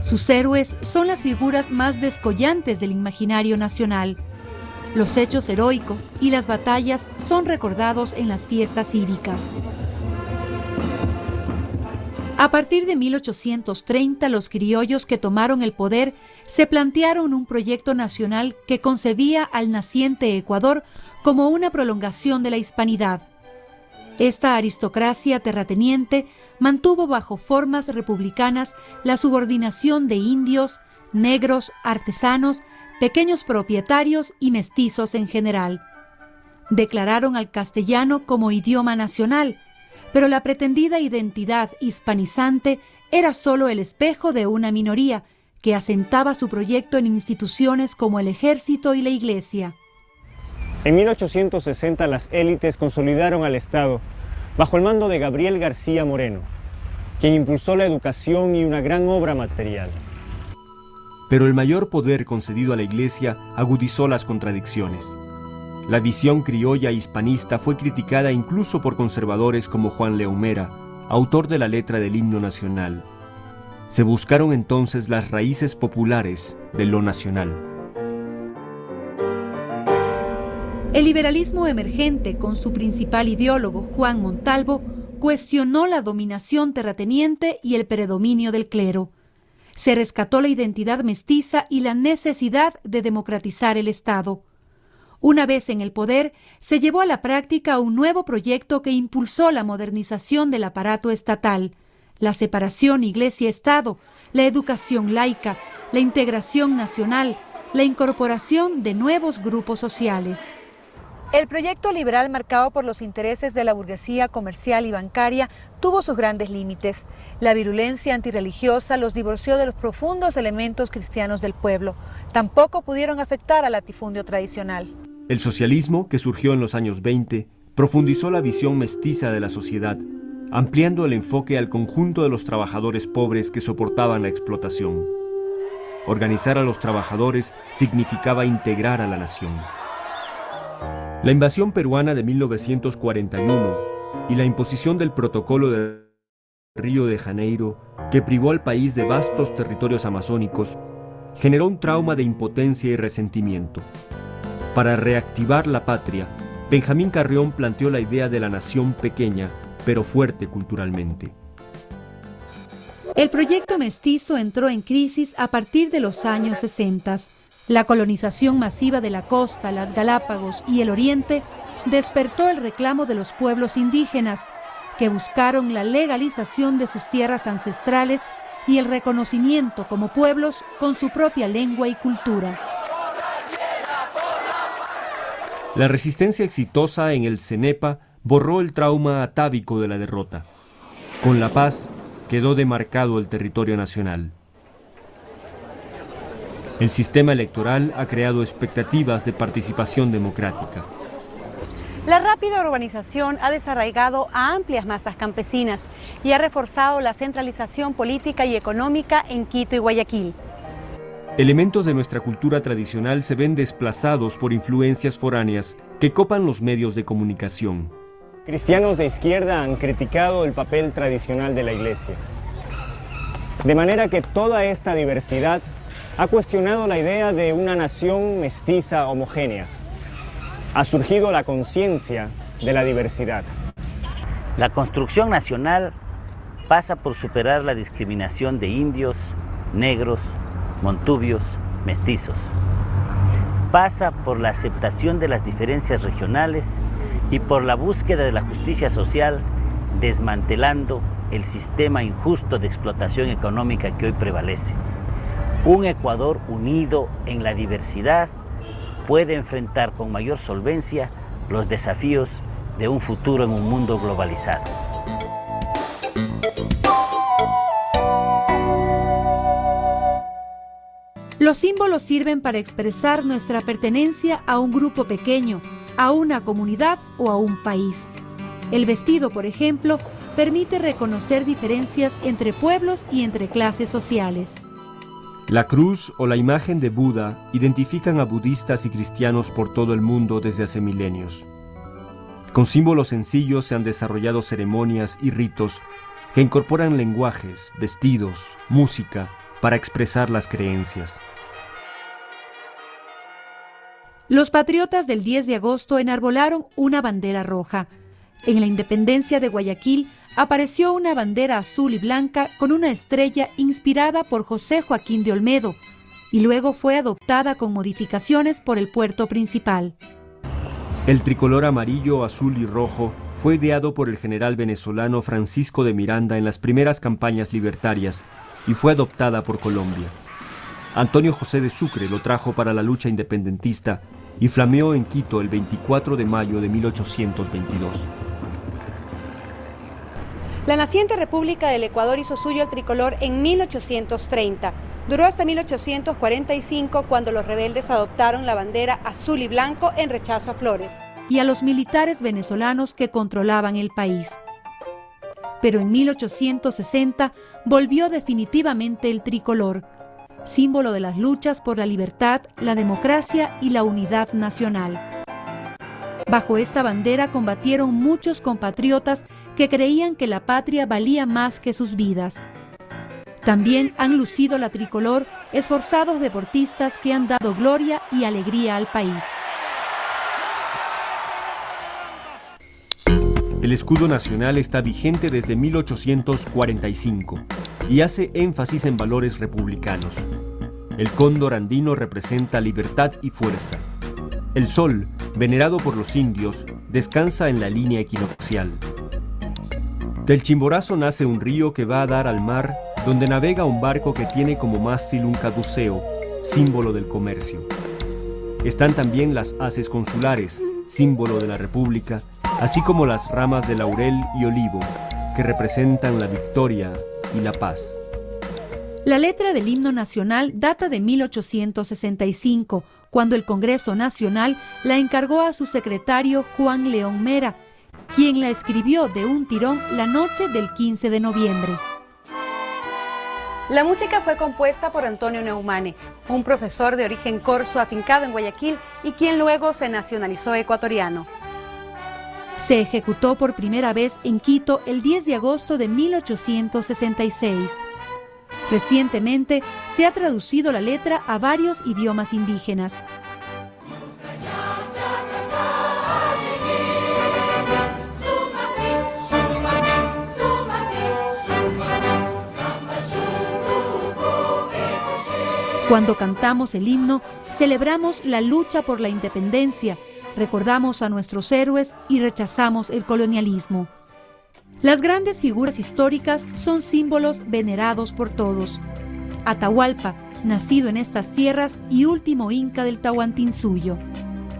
Sus héroes son las figuras más descollantes del imaginario nacional. Los hechos heroicos y las batallas son recordados en las fiestas cívicas. A partir de 1830, los criollos que tomaron el poder se plantearon un proyecto nacional que concebía al naciente Ecuador como una prolongación de la hispanidad. Esta aristocracia terrateniente mantuvo bajo formas republicanas la subordinación de indios, negros, artesanos, pequeños propietarios y mestizos en general. Declararon al castellano como idioma nacional, pero la pretendida identidad hispanizante era solo el espejo de una minoría que asentaba su proyecto en instituciones como el ejército y la iglesia.
En 1860 las élites consolidaron al Estado bajo el mando de Gabriel García Moreno, quien impulsó la educación y una gran obra material.
Pero el mayor poder concedido a la Iglesia agudizó las contradicciones. La visión criolla hispanista fue criticada incluso por conservadores como Juan Leumera, autor de la letra del himno nacional. Se buscaron entonces las raíces populares de lo nacional.
El liberalismo emergente, con su principal ideólogo Juan Montalvo, cuestionó la dominación terrateniente y el predominio del clero. Se rescató la identidad mestiza y la necesidad de democratizar el Estado. Una vez en el poder, se llevó a la práctica un nuevo proyecto que impulsó la modernización del aparato estatal, la separación Iglesia-Estado, la educación laica, la integración nacional, la incorporación de nuevos grupos sociales. El proyecto liberal, marcado por los intereses de la burguesía comercial y bancaria, tuvo sus grandes límites. La virulencia antirreligiosa los divorció de los profundos elementos cristianos del pueblo. Tampoco pudieron afectar al latifundio tradicional.
El socialismo, que surgió en los años 20, profundizó la visión mestiza de la sociedad, ampliando el enfoque al conjunto de los trabajadores pobres que soportaban la explotación. Organizar a los trabajadores significaba integrar a la nación. La invasión peruana de 1941 y la imposición del protocolo de Río de Janeiro, que privó al país de vastos territorios amazónicos, generó un trauma de impotencia y resentimiento. Para reactivar la patria, Benjamín Carrión planteó la idea de la nación pequeña, pero fuerte culturalmente.
El proyecto mestizo entró en crisis a partir de los años 60. La colonización masiva de la costa, las Galápagos y el Oriente despertó el reclamo de los pueblos indígenas, que buscaron la legalización de sus tierras ancestrales y el reconocimiento como pueblos con su propia lengua y cultura.
La resistencia exitosa en el Cenepa borró el trauma atávico de la derrota. Con la paz quedó demarcado el territorio nacional. El sistema electoral ha creado expectativas de participación democrática.
La rápida urbanización ha desarraigado a amplias masas campesinas y ha reforzado la centralización política y económica en Quito y Guayaquil.
Elementos de nuestra cultura tradicional se ven desplazados por influencias foráneas que copan los medios de comunicación.
Cristianos de izquierda han criticado el papel tradicional de la Iglesia. De manera que toda esta diversidad ha cuestionado la idea de una nación mestiza homogénea. Ha surgido la conciencia de la diversidad.
La construcción nacional pasa por superar la discriminación de indios, negros, montubios, mestizos. Pasa por la aceptación de las diferencias regionales y por la búsqueda de la justicia social, desmantelando el sistema injusto de explotación económica que hoy prevalece. Un Ecuador unido en la diversidad puede enfrentar con mayor solvencia los desafíos de un futuro en un mundo globalizado.
Los símbolos sirven para expresar nuestra pertenencia a un grupo pequeño, a una comunidad o a un país. El vestido, por ejemplo, permite reconocer diferencias entre pueblos y entre clases sociales.
La cruz o la imagen de Buda identifican a budistas y cristianos por todo el mundo desde hace milenios. Con símbolos sencillos se han desarrollado ceremonias y ritos que incorporan lenguajes, vestidos, música para expresar las creencias.
Los patriotas del 10 de agosto enarbolaron una bandera roja. En la independencia de Guayaquil apareció una bandera azul y blanca con una estrella inspirada por José Joaquín de Olmedo y luego fue adoptada con modificaciones por el puerto principal.
El tricolor amarillo, azul y rojo fue ideado por el general venezolano Francisco de Miranda en las primeras campañas libertarias y fue adoptada por Colombia. Antonio José de Sucre lo trajo para la lucha independentista y flameó en Quito el 24 de mayo de 1822.
La naciente República del Ecuador hizo suyo el tricolor en 1830. Duró hasta 1845, cuando los rebeldes adoptaron la bandera azul y blanco en rechazo a Flores
y a los militares venezolanos que controlaban el país. Pero en 1860 volvió definitivamente el tricolor, símbolo de las luchas por la libertad, la democracia y la unidad nacional. Bajo esta bandera combatieron muchos compatriotas que creían que la patria valía más que sus vidas. También han lucido la tricolor esforzados deportistas que han dado gloria y alegría al país.
El escudo nacional está vigente desde 1845 y hace énfasis en valores republicanos. El cóndor andino representa libertad y fuerza. El sol, venerado por los indios, descansa en la línea equinoccial. Del Chimborazo nace un río que va a dar al mar, donde navega un barco que tiene como mástil un caduceo, símbolo del comercio. Están también las haces consulares, símbolo de la República, así como las ramas de laurel y olivo, que representan la victoria y la paz.
La letra del himno nacional data de 1865, cuando el Congreso Nacional la encargó a su secretario Juan León Mera, quien la escribió de un tirón la noche del 15 de noviembre.
La música fue compuesta por Antonio Neumane, un profesor de origen corso afincado en Guayaquil y quien luego se nacionalizó ecuatoriano.
Se ejecutó por primera vez en Quito el 10 de agosto de 1866. Recientemente se ha traducido la letra a varios idiomas indígenas. Cuando cantamos el himno, celebramos la lucha por la independencia, recordamos a nuestros héroes y rechazamos el colonialismo. Las grandes figuras históricas son símbolos venerados por todos. Atahualpa, nacido en estas tierras y último inca del Tahuantinsuyo.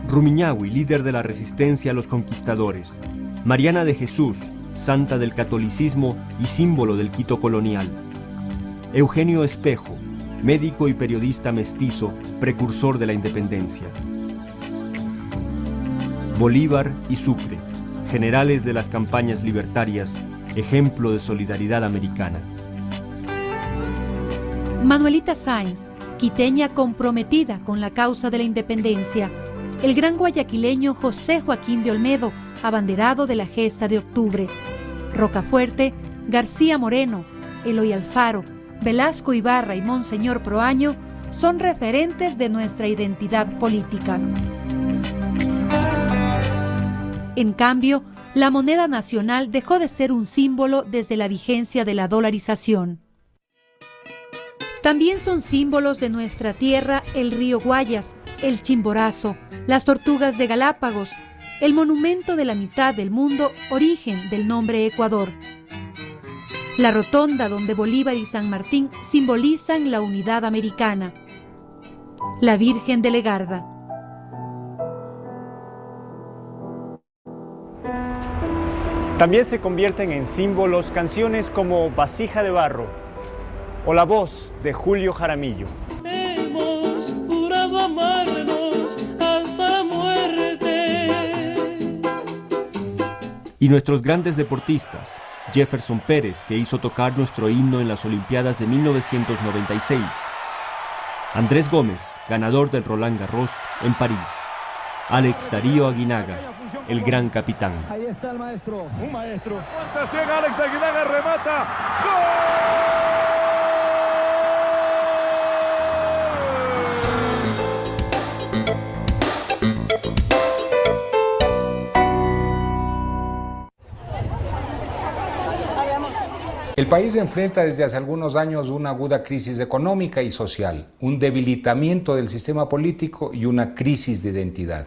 Rumiñahui, líder de la resistencia a los conquistadores. Mariana de Jesús, santa del catolicismo y símbolo del Quito colonial. Eugenio Espejo, médico y periodista mestizo, precursor de la independencia. Bolívar y Sucre, generales de las campañas libertarias, ejemplo de solidaridad americana.
Manuelita Sáenz, quiteña comprometida con la causa de la independencia. El gran guayaquileño José Joaquín de Olmedo, abanderado de la Gesta de Octubre. Rocafuerte, García Moreno, Eloy Alfaro, Velasco Ibarra y Monseñor Proaño son referentes de nuestra identidad política. En cambio, la moneda nacional dejó de ser un símbolo desde la vigencia de la dolarización. También son símbolos de nuestra tierra el río Guayas, el Chimborazo, las tortugas de Galápagos, el monumento de la mitad del mundo, origen del nombre Ecuador. La rotonda donde Bolívar y San Martín simbolizan la unidad americana. La Virgen de Legarda.
También se convierten en símbolos canciones como Vasija de Barro o La Voz de Julio Jaramillo.
Hemos jurado amarnos hasta la muerte.
Y nuestros grandes deportistas, Jefferson Pérez, que hizo tocar nuestro himno en las Olimpiadas de 1996. Andrés Gómez, ganador del Roland Garros en París. Alex Darío Aguinaga, el gran capitán.
Ahí está el maestro, un maestro. ¿Cuántas llega Alex Aguinaga, remata? ¡Gol!
El país enfrenta desde hace algunos años una aguda crisis económica y social, un debilitamiento del sistema político y una crisis de identidad.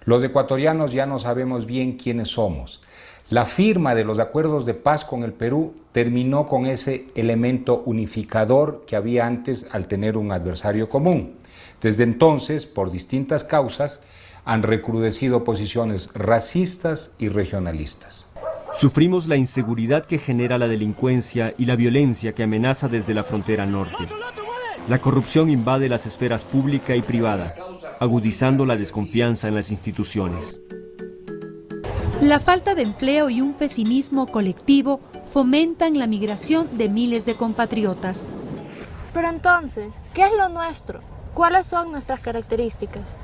Los ecuatorianos ya no sabemos bien quiénes somos. La firma de los acuerdos de paz con el Perú terminó con ese elemento unificador que había antes al tener un adversario común. Desde entonces, por distintas causas, han recrudecido posiciones racistas y regionalistas.
Sufrimos la inseguridad que genera la delincuencia y la violencia que amenaza desde la frontera norte. La corrupción invade las esferas pública y privada, agudizando la desconfianza en las instituciones.
La falta de empleo y un pesimismo colectivo fomentan la migración de miles de compatriotas.
Pero entonces, ¿qué es lo nuestro? ¿Cuáles son nuestras características?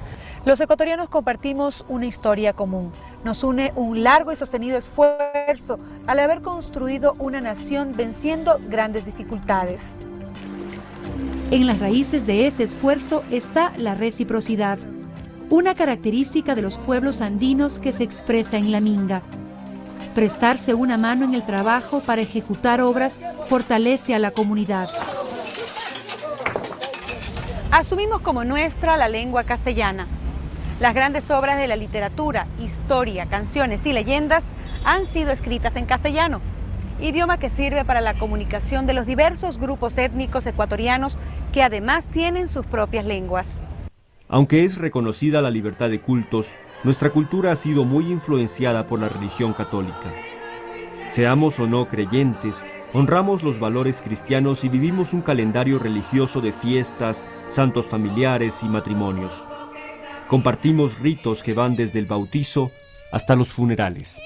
Los ecuatorianos compartimos una historia común. Nos une un largo y sostenido esfuerzo al haber construido una nación venciendo grandes dificultades.
En las raíces de ese esfuerzo está la reciprocidad, una característica de los pueblos andinos que se expresa en la minga. Prestarse una mano en el trabajo para ejecutar obras fortalece a la comunidad.
Asumimos como nuestra la lengua castellana. Las grandes obras de la literatura, historia, canciones y leyendas han sido escritas en castellano, idioma que sirve para la comunicación de los diversos grupos étnicos ecuatorianos que además tienen sus propias lenguas.
Aunque es reconocida la libertad de cultos, nuestra cultura ha sido muy influenciada por la religión católica. Seamos o no creyentes, honramos los valores cristianos y vivimos un calendario religioso de fiestas, santos familiares y matrimonios. Compartimos ritos que van desde el bautizo hasta los funerales.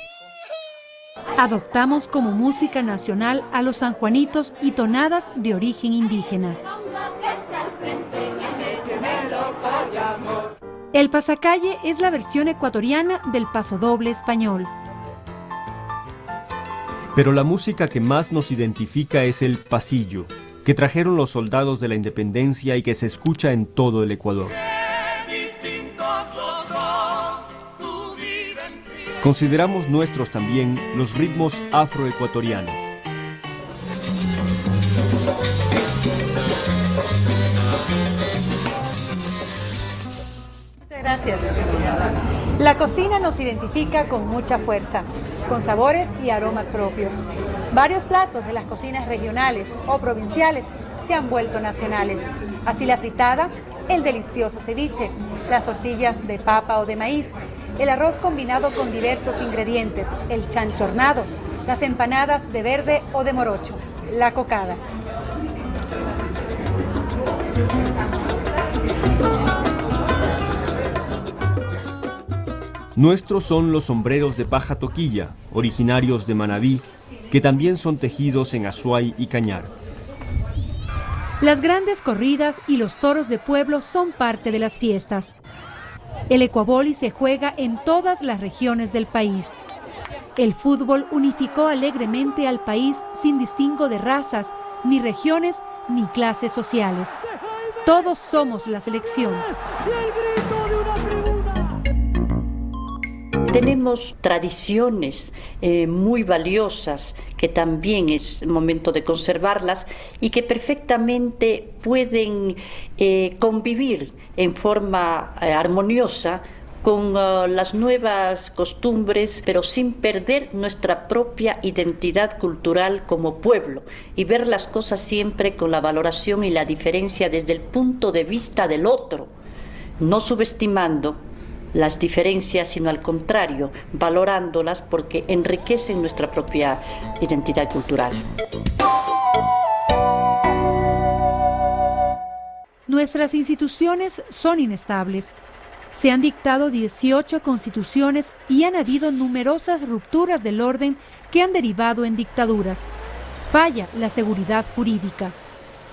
Adoptamos como música nacional a los sanjuanitos y tonadas de origen indígena. El pasacalle es la versión ecuatoriana del pasodoble español.
Pero la música que más nos identifica es el pasillo, que trajeron los soldados de la independencia y que se escucha en todo el Ecuador. Consideramos nuestros también los ritmos afroecuatorianos.
Muchas gracias. La cocina nos identifica con mucha fuerza, con sabores y aromas propios. Varios platos de las cocinas regionales o provinciales se han vuelto nacionales. Así la fritada, el delicioso ceviche, las tortillas de papa o de maíz, el arroz combinado con diversos ingredientes, el chanchornado, las empanadas de verde o de morocho, la cocada.
Nuestros son los sombreros de paja toquilla, originarios de Manabí, que también son tejidos en Azuay y Cañar.
Las grandes corridas y los toros de pueblo son parte de las fiestas. El ecuavoli se juega en todas las regiones del país. El fútbol unificó alegremente al país sin distingo de razas, ni regiones, ni clases sociales. Todos somos la selección.
Tenemos tradiciones muy valiosas que también es momento de conservarlas y que perfectamente pueden convivir en forma armoniosa con las nuevas costumbres, pero sin perder nuestra propia identidad cultural como pueblo y ver las cosas siempre con la valoración y la diferencia desde el punto de vista del otro, no subestimando las diferencias, sino al contrario, valorándolas porque enriquecen nuestra propia identidad cultural.
Nuestras instituciones son inestables. Se han dictado 18 constituciones y han habido numerosas rupturas del orden que han derivado en dictaduras. Falla la seguridad jurídica.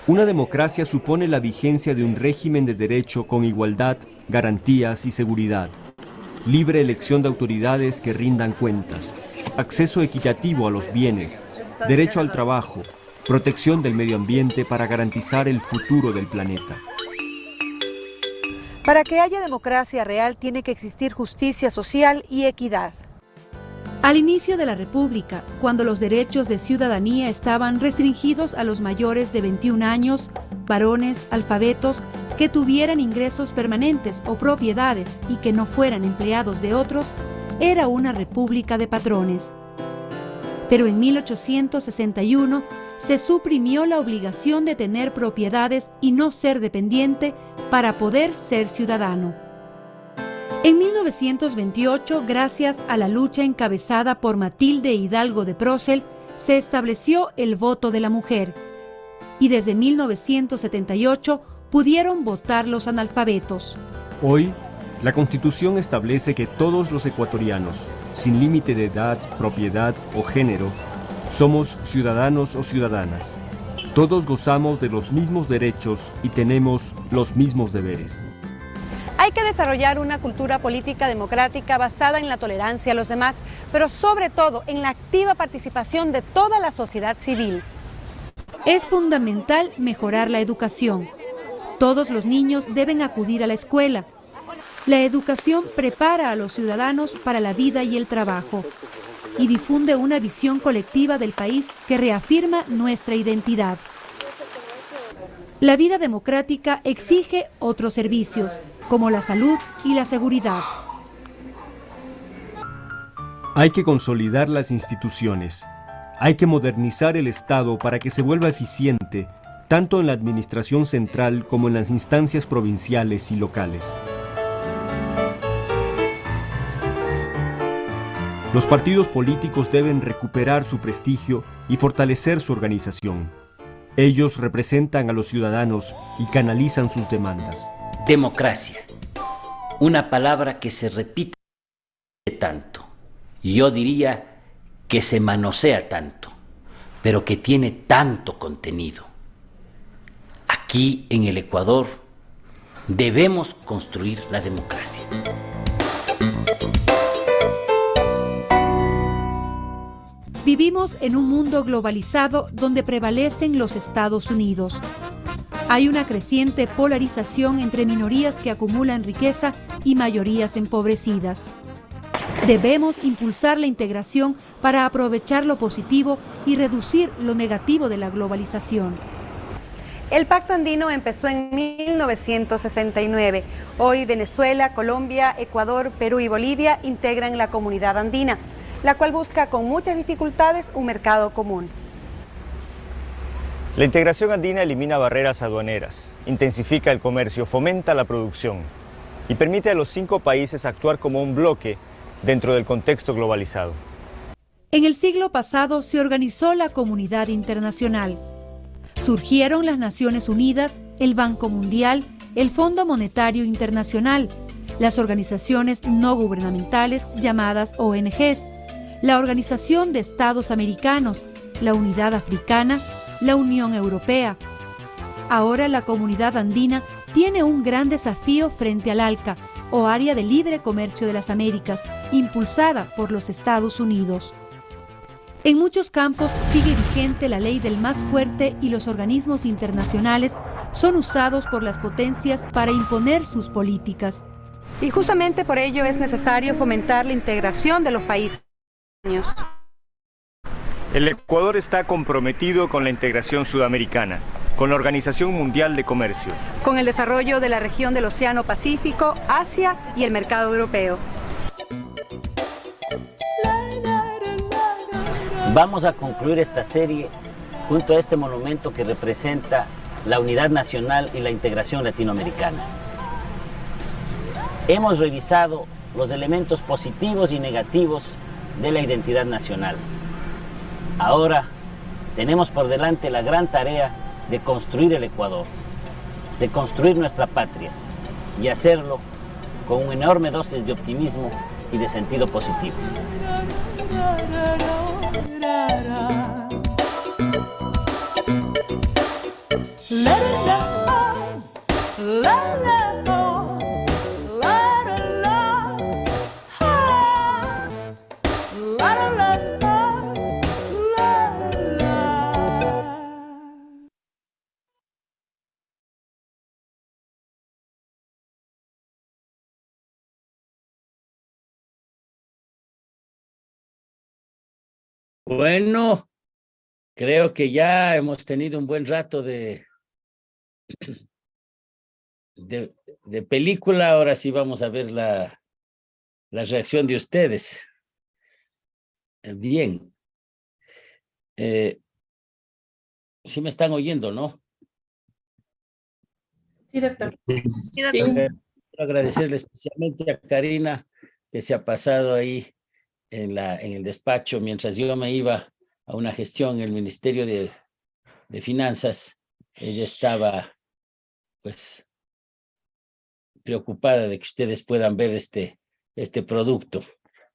Una democracia supone la vigencia de un régimen de derecho con igualdad, garantías y seguridad. Libre elección de autoridades que rindan cuentas. Acceso equitativo a los bienes. Derecho al trabajo. Protección del medio ambiente para garantizar el futuro del planeta.
Para que haya democracia real tiene que existir justicia social y equidad.
Al inicio de la República, cuando los derechos de ciudadanía estaban restringidos a los mayores de 21 años, varones, alfabetos, que tuvieran ingresos permanentes o propiedades y que no fueran empleados de otros, era una república de patrones. Pero en 1861 se suprimió la obligación de tener propiedades y no ser dependiente para poder ser ciudadano. En 1928, gracias a la lucha encabezada por Matilde Hidalgo de Procel, se estableció el voto de la mujer. y desde 1978 pudieron votar los analfabetos.
Hoy, la Constitución establece que todos los ecuatorianos, sin límite de edad, propiedad o género, somos ciudadanos o ciudadanas. Todos gozamos de los mismos derechos y tenemos los mismos deberes.
Hay que desarrollar una cultura política democrática basada en la tolerancia a los demás, pero sobre todo en la activa participación de toda la sociedad civil.
Es fundamental mejorar la educación. Todos los niños deben acudir a la escuela. La educación prepara a los ciudadanos para la vida y el trabajo y difunde una visión colectiva del país que reafirma nuestra identidad. La vida democrática exige otros servicios, como la salud y la seguridad.
Hay que consolidar las instituciones. Hay que modernizar el Estado para que se vuelva eficiente, tanto en la administración central como en las instancias provinciales y locales. Los partidos políticos deben recuperar su prestigio y fortalecer su organización. Ellos representan a los ciudadanos y canalizan sus demandas.
Democracia, una palabra que se repite tanto, y yo diría que se manosea tanto, pero que tiene tanto contenido. Aquí en el Ecuador debemos construir la democracia.
Vivimos en un mundo globalizado donde prevalecen los Estados Unidos. Hay una creciente polarización entre minorías que acumulan riqueza y mayorías empobrecidas. Debemos impulsar la integración para aprovechar lo positivo y reducir lo negativo de la globalización.
El Pacto Andino empezó en 1969. Hoy Venezuela, Colombia, Ecuador, Perú y Bolivia integran la Comunidad Andina, la cual busca con muchas dificultades un mercado común.
La integración andina elimina barreras aduaneras, intensifica el comercio, fomenta la producción y permite a los 5 países actuar como un bloque dentro del contexto globalizado.
En el siglo pasado se organizó la Comunidad Internacional. Surgieron las Naciones Unidas, el Banco Mundial, el Fondo Monetario Internacional, las organizaciones no gubernamentales llamadas ONGs, la Organización de Estados Americanos, la Unidad Africana, la Unión Europea. Ahora la Comunidad Andina tiene un gran desafío frente al ALCA, o Área de Libre Comercio de las Américas, impulsada por los Estados Unidos. En muchos campos sigue vigente la ley del más fuerte y los organismos internacionales son usados por las potencias para imponer sus políticas.
Y justamente por ello es necesario fomentar la integración de los países.
El Ecuador está comprometido con la integración sudamericana, con la Organización Mundial de Comercio,
con el desarrollo de la región del Océano Pacífico, Asia y el mercado europeo.
Vamos a concluir esta serie junto a este monumento que representa la unidad nacional y la integración latinoamericana. Hemos revisado los elementos positivos y negativos de la identidad nacional. Ahora tenemos por delante la gran tarea de construir el Ecuador, de construir nuestra patria y hacerlo con una enorme dosis de optimismo y de sentido positivo. Bueno, creo que ya hemos tenido un buen rato de película. Ahora sí vamos a ver la reacción de ustedes. Bien. Sí me están oyendo, ¿no?
Sí, doctor.
Sí. Quiero agradecerle especialmente a Karina que se ha pasado ahí en el despacho mientras yo me iba a una gestión en el Ministerio de Finanzas ella estaba, pues, preocupada de que ustedes puedan ver este producto.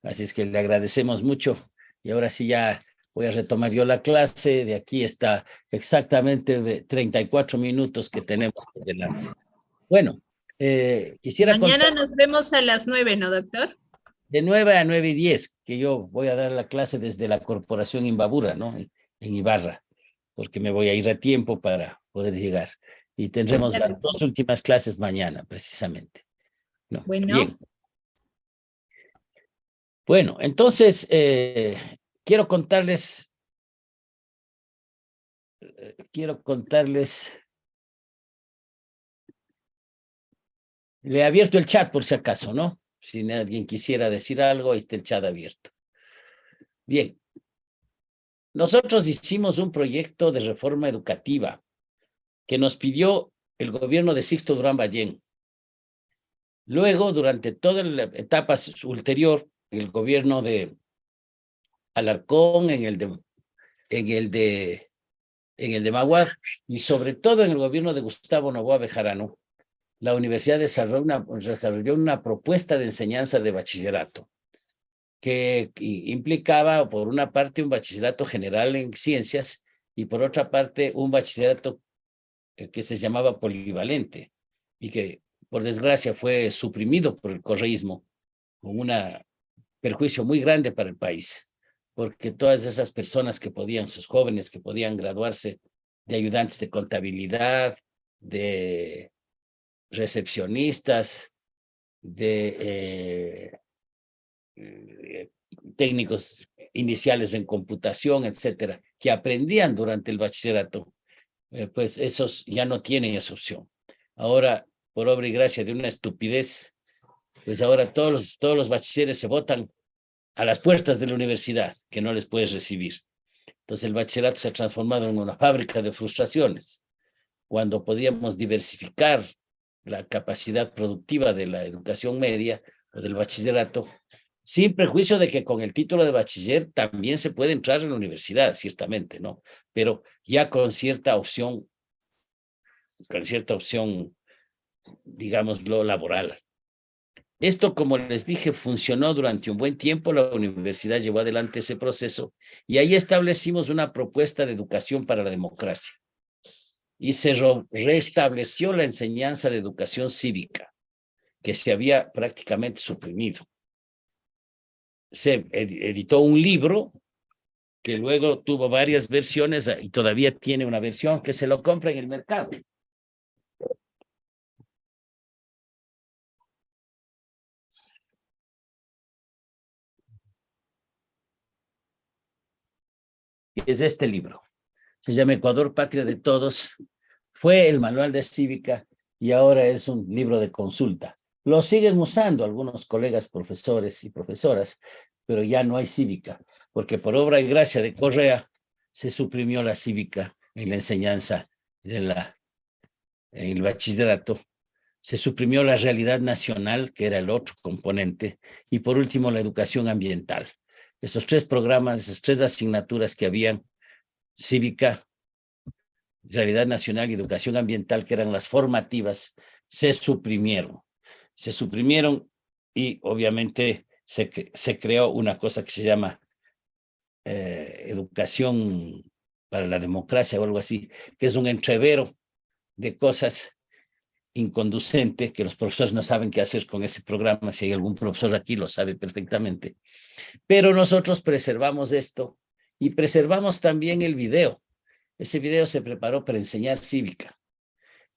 Así es que le agradecemos mucho. Y ahora sí ya voy a retomar yo la clase. De aquí está exactamente 34 minutos que tenemos por delante. Bueno, quisiera
Mañana
contar
nos vemos a las 9, ¿no, doctor?
de 9 a 9:10, que yo voy a dar la clase desde la Corporación Imbabura, ¿no? En Ibarra, porque me voy a ir a tiempo para poder llegar. Y tendremos las 2 últimas clases mañana, precisamente. ¿No?
Bueno.
Bien. Bueno, entonces, quiero contarles, le he abierto el chat por si acaso, ¿no? Si alguien quisiera decir algo, ahí está el chat abierto. Bien. Nosotros hicimos un proyecto de reforma educativa que nos pidió el gobierno de Sixto Durán Ballén. Luego, durante toda la etapa ulterior, el gobierno de Alarcón, en el de Maguad, y sobre todo en el gobierno de Gustavo Noboa Bejarano, la universidad desarrolló una propuesta de enseñanza de bachillerato que implicaba, por una parte, un bachillerato general en ciencias y por otra parte, un bachillerato que se llamaba polivalente y que, por desgracia, fue suprimido por el correísmo con un perjuicio muy grande para el país, porque todas esas personas que podían, sus jóvenes que podían graduarse de ayudantes de contabilidad, de recepcionistas, de técnicos iniciales en computación, etcétera, que aprendían durante el bachillerato, pues esos ya no tienen esa opción. Ahora, por obra y gracia de una estupidez, pues ahora todos los bachilleres se votan a las puertas de la universidad, que no les puedes recibir. Entonces el bachillerato se ha transformado en una fábrica de frustraciones, cuando podíamos diversificar la capacidad productiva de la educación media o del bachillerato, sin prejuicio de que con el título de bachiller también se puede entrar en la universidad, ciertamente, ¿no? Pero ya con cierta opción, digámoslo, laboral. Esto, como les dije, funcionó durante un buen tiempo. La universidad llevó adelante ese proceso y ahí establecimos una propuesta de educación para la democracia. Y se restableció la enseñanza de educación cívica, que se había prácticamente suprimido. Se editó un libro que luego tuvo varias versiones y todavía tiene una versión que se lo compra en el mercado. Es este libro. Se llama Ecuador, Patria de Todos. Fue el manual de cívica y ahora es un libro de consulta. Lo siguen usando algunos colegas profesores y profesoras, pero ya no hay cívica, porque por obra y gracia de Correa se suprimió la cívica en la enseñanza en el bachillerato. Se suprimió la realidad nacional, que era el otro componente, y por último la educación ambiental. Esos 3 programas, esas 3 asignaturas que habían, cívica, realidad nacional y educación ambiental, que eran las formativas, se suprimieron. Se suprimieron y obviamente se creó una cosa que se llama educación para la democracia o algo así, que es un entrevero de cosas inconducente que los profesores no saben qué hacer con ese programa. Si hay algún profesor aquí lo sabe perfectamente. Pero nosotros preservamos esto y preservamos también el video. Ese video se preparó para enseñar cívica.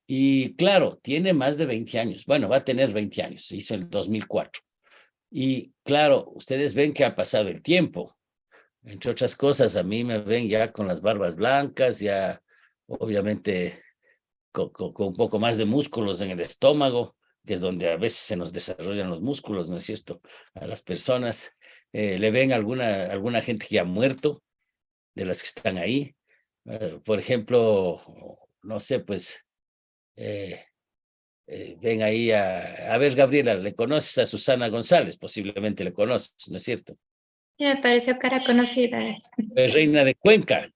Y claro, tiene más de 20 años. Bueno, va a tener 20 años. Se hizo en el 2004. Y claro, ustedes ven que ha pasado el tiempo. Entre otras cosas, a mí me ven ya con las barbas blancas, ya obviamente con un poco más de músculos en el estómago, que es donde a veces se nos desarrollan los músculos, ¿no es cierto? A las personas le ven alguna gente que ha muerto, de las que están ahí. Por ejemplo, no sé, pues, ven ahí a ver, Gabriela, ¿le conoces a Susana González? Posiblemente le conoces, ¿no es cierto?
Me pareció cara conocida.
Reina de Cuenca.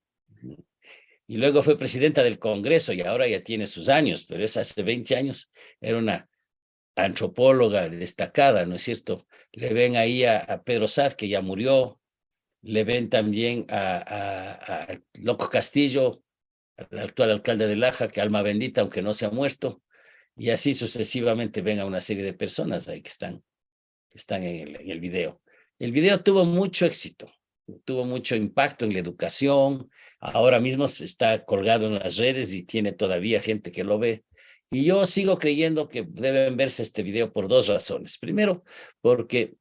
y luego fue presidenta del Congreso y ahora ya tiene sus años, pero es hace 20 años, era una antropóloga destacada, ¿no es cierto? Le ven ahí a Pedro Sad, que ya murió, le ven también a Loco Castillo, el actual alcalde de Laja, que alma bendita, aunque no se ha muerto, y así sucesivamente ven a una serie de personas ahí que están en el video. El video tuvo mucho éxito, tuvo mucho impacto en la educación, ahora mismo se está colgado en las redes y tiene todavía gente que lo ve. Y yo sigo creyendo que deben verse este video por dos razones. Primero, porque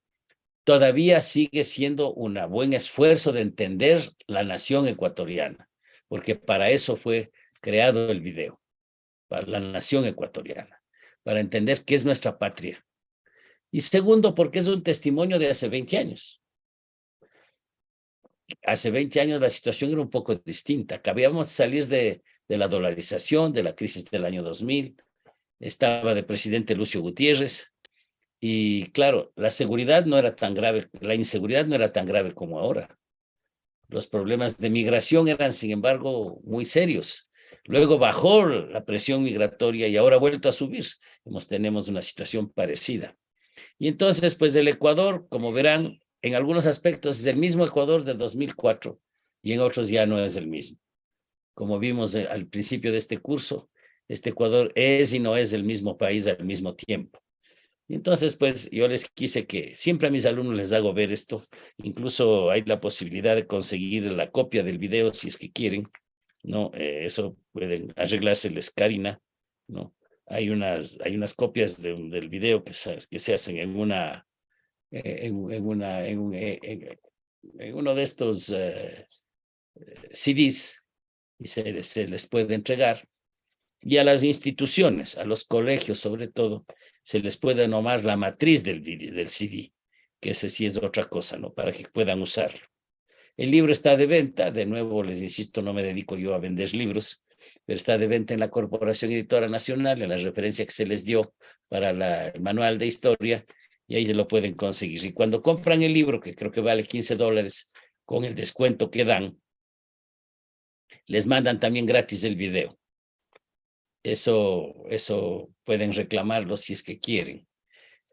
todavía sigue siendo un buen esfuerzo de entender la nación ecuatoriana, porque para eso fue creado el video, para la nación ecuatoriana, para entender qué es nuestra patria. Y segundo, porque es un testimonio de hace 20 años. Hace 20 años la situación era un poco distinta. Acabábamos de salir de la dolarización, de la crisis del año 2000. Estaba de presidente Lucio Gutiérrez. Y claro, la seguridad no era tan grave, la inseguridad no era tan grave como ahora. Los problemas de migración eran, sin embargo, muy serios. Luego bajó la presión migratoria y ahora ha vuelto a subir. Tenemos una situación parecida. Y entonces, pues el Ecuador, como verán, en algunos aspectos es el mismo Ecuador de 2004 y en otros ya no es el mismo. Como vimos al principio de este curso, este Ecuador es y no es el mismo país al mismo tiempo. Y entonces, pues yo les quise que siempre a mis alumnos les hago ver esto. Incluso hay la posibilidad de conseguir la copia del video si es que quieren, ¿no? Eso pueden arreglárseles, Karina, ¿no? Hay unas copias del video que se hacen en uno de estos CDs y se les puede entregar. Y a las instituciones, a los colegios sobre todo, se les puede nomar la matriz del CD, que ese sí es otra cosa, ¿no? Para que puedan usarlo. El libro está de venta, de nuevo les insisto, no me dedico yo a vender libros, pero está de venta en la Corporación Editora Nacional, en la referencia que se les dio para el manual de historia, y ahí lo pueden conseguir. Y cuando compran el libro, que creo que vale $15, con el descuento que dan, les mandan también gratis el video. Eso pueden reclamarlo si es que quieren.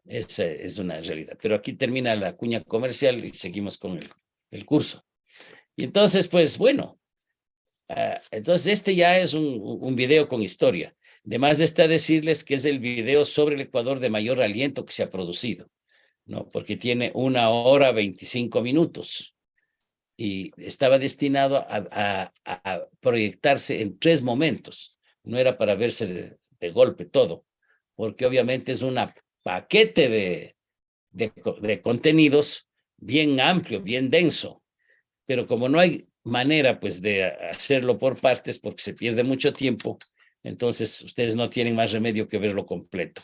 Esa es una realidad. Pero aquí termina la cuña comercial y seguimos con el curso. Y entonces, pues bueno, entonces este ya es un video con historia. Además está decirles que es el video sobre el Ecuador de mayor aliento que se ha producido, ¿no? Porque tiene 1 hora 25 minutos y estaba destinado a proyectarse en 3 momentos. No era para verse de golpe todo, porque obviamente es un paquete de contenidos bien amplio, bien denso, pero como no hay manera pues de hacerlo por partes porque se pierde mucho tiempo, entonces ustedes no tienen más remedio que verlo completo.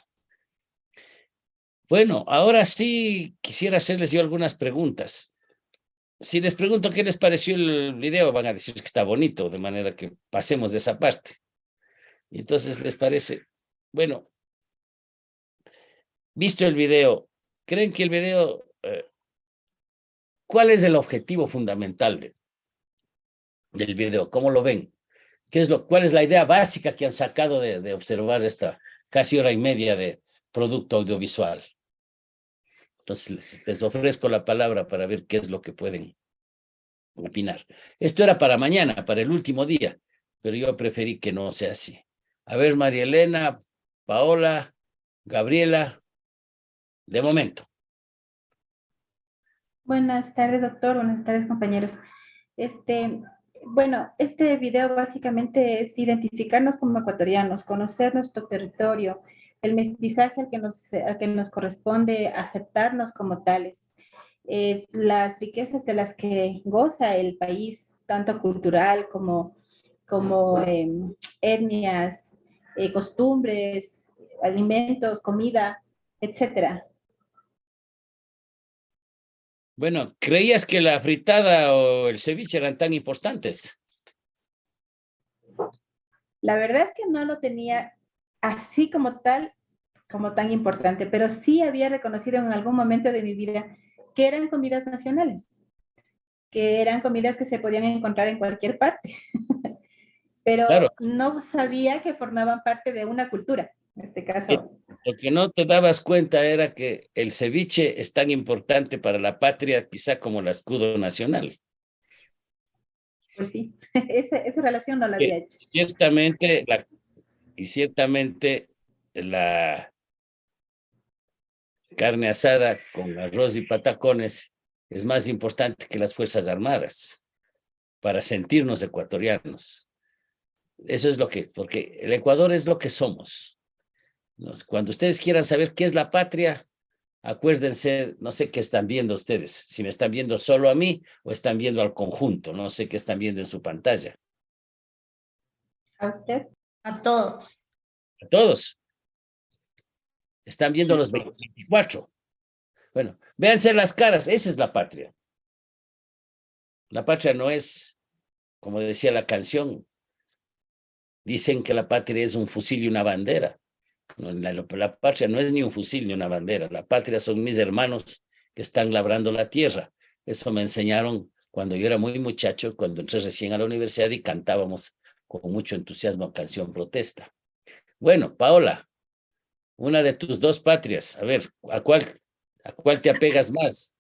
Bueno, ahora sí quisiera hacerles yo algunas preguntas. Si les pregunto qué les pareció el video, van a decir que está bonito, de manera que pasemos de esa parte. Y entonces les parece, bueno, visto el video, ¿creen que el video, cuál es el objetivo fundamental del video? ¿Cómo lo ven? ¿Cuál es la idea básica que han sacado de observar esta casi hora y media de producto audiovisual? Entonces les ofrezco la palabra para ver qué es lo que pueden opinar. Esto era para mañana, para el último día, pero yo preferí que no sea así. A ver, María Elena, Paola, Gabriela, de momento.
Buenas tardes, doctor. Buenas tardes, compañeros. Bueno, este video básicamente es identificarnos como ecuatorianos, conocer nuestro territorio, el mestizaje al que nos corresponde aceptarnos como tales, las riquezas de las que goza el país, tanto cultural como etnias, costumbres, alimentos, comida, etcétera.
Bueno, ¿creías que la fritada o el ceviche eran tan importantes?
La verdad es que no lo tenía así como tal, como tan importante, pero sí había reconocido en algún momento de mi vida que eran comidas nacionales, que eran comidas que se podían encontrar en cualquier parte. pero
Claro.
no sabía que formaban parte de una cultura, en este caso.
Lo que no te dabas cuenta era que el ceviche es tan importante para la patria, quizá como el escudo nacional.
Pues sí, esa relación no la había hecho.
Ciertamente, la carne asada con arroz y patacones es más importante que las Fuerzas Armadas para sentirnos ecuatorianos. Eso es porque el Ecuador es lo que somos. Cuando ustedes quieran saber qué es la patria, acuérdense, no sé qué están viendo ustedes, si me están viendo solo a mí o están viendo al conjunto, no sé qué están viendo en su pantalla.
¿A usted?
A todos.
A todos. Están viendo los 24. Bueno, véanse las caras, esa es la patria. La patria no es, como decía la canción, dicen que la patria es un fusil y una bandera. No, la patria no es ni un fusil ni una bandera. La patria son mis hermanos que están labrando la tierra. Eso me enseñaron cuando yo era muy muchacho, cuando entré recién a la universidad y cantábamos con mucho entusiasmo canción protesta. Bueno, Paola, una de tus dos patrias, a ver, ¿a cuál te apegas más?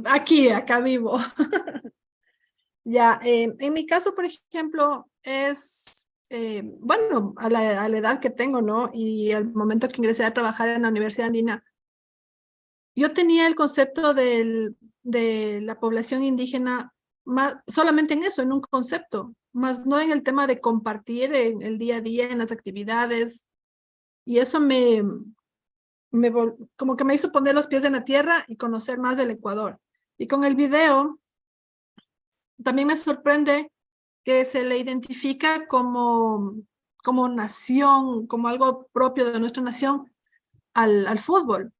Acá vivo. Ya, en mi caso, por ejemplo, es, bueno, a la edad que tengo, ¿no? Y al momento que ingresé a trabajar en la Universidad Andina, yo tenía el concepto de la población indígena solamente en eso, en un concepto, más no en el tema de compartir en el día a día, en las actividades. Y eso como que me hizo poner los pies en la tierra y conocer más del Ecuador. Y con el video, también me sorprende que se le identifica como nación, como algo propio de nuestra nación, al fútbol.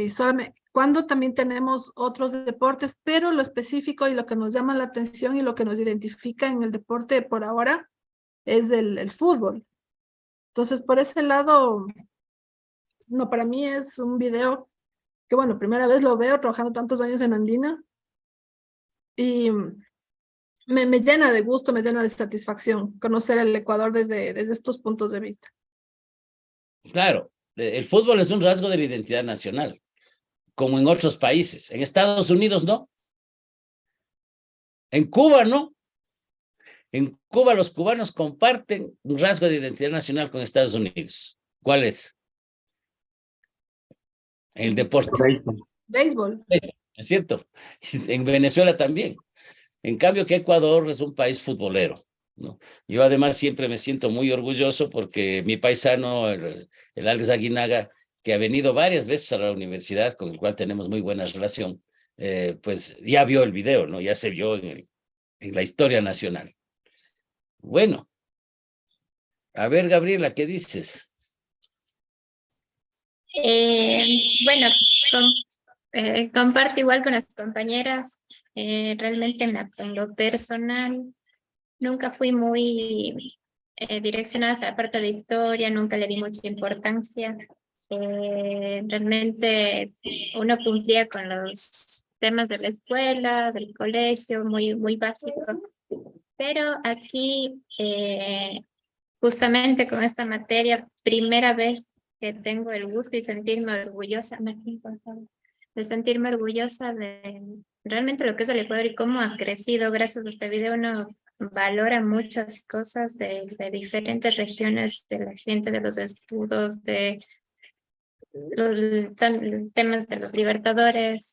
Solamente cuando también tenemos otros deportes, pero lo específico y lo que nos llama la atención y lo que nos identifica en el deporte por ahora es el fútbol. Entonces, por ese lado, no, para mí es un video que, bueno, primera vez lo veo trabajando tantos años en Andina y me llena de gusto, me llena de satisfacción conocer el Ecuador desde estos puntos de vista.
Claro, el fútbol es un rasgo de la identidad nacional, como en otros países. En Estados Unidos no. En Cuba no. En Cuba los cubanos comparten un rasgo de identidad nacional con Estados Unidos. ¿Cuál es? El deporte.
Béisbol.
¿Es cierto? En Venezuela también. En cambio que Ecuador es un país futbolero, ¿no? Yo además siempre me siento muy orgulloso porque mi paisano, el Alex Aguinaga, que ha venido varias veces a la universidad, con el cual tenemos muy buena relación, pues ya vio el video, ¿no? Ya se vio en la historia nacional. Bueno, a ver, Gabriela, ¿qué dices?
Bueno, comparto igual con las compañeras. Realmente en lo personal nunca fui muy direccionada a la parte de historia, nunca le di mucha importancia. Realmente uno cumplía con los temas de la escuela, del colegio, muy básico. Pero aquí, justamente con esta materia, primera vez que tengo el gusto y sentirme orgullosa, de sentirme orgullosa de realmente lo que es el Ecuador y cómo ha crecido gracias a este video. Uno valora muchas cosas de diferentes regiones, de la gente, de los estudios, de los temas de los libertadores.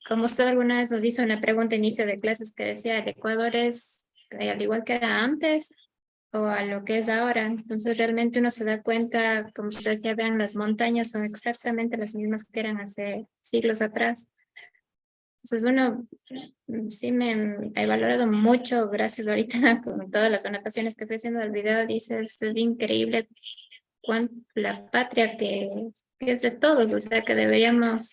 Como usted alguna vez nos hizo una pregunta a inicio de clases que decía, ¿el Ecuador es al igual que era antes o a lo que es ahora? Entonces realmente uno se da cuenta, como usted decía, vean, las montañas son exactamente las mismas que eran hace siglos atrás. Entonces uno sí me he valorado mucho, gracias ahorita con todas las anotaciones que estoy haciendo del video, dices, es increíble la patria que es de todos, o sea que deberíamos,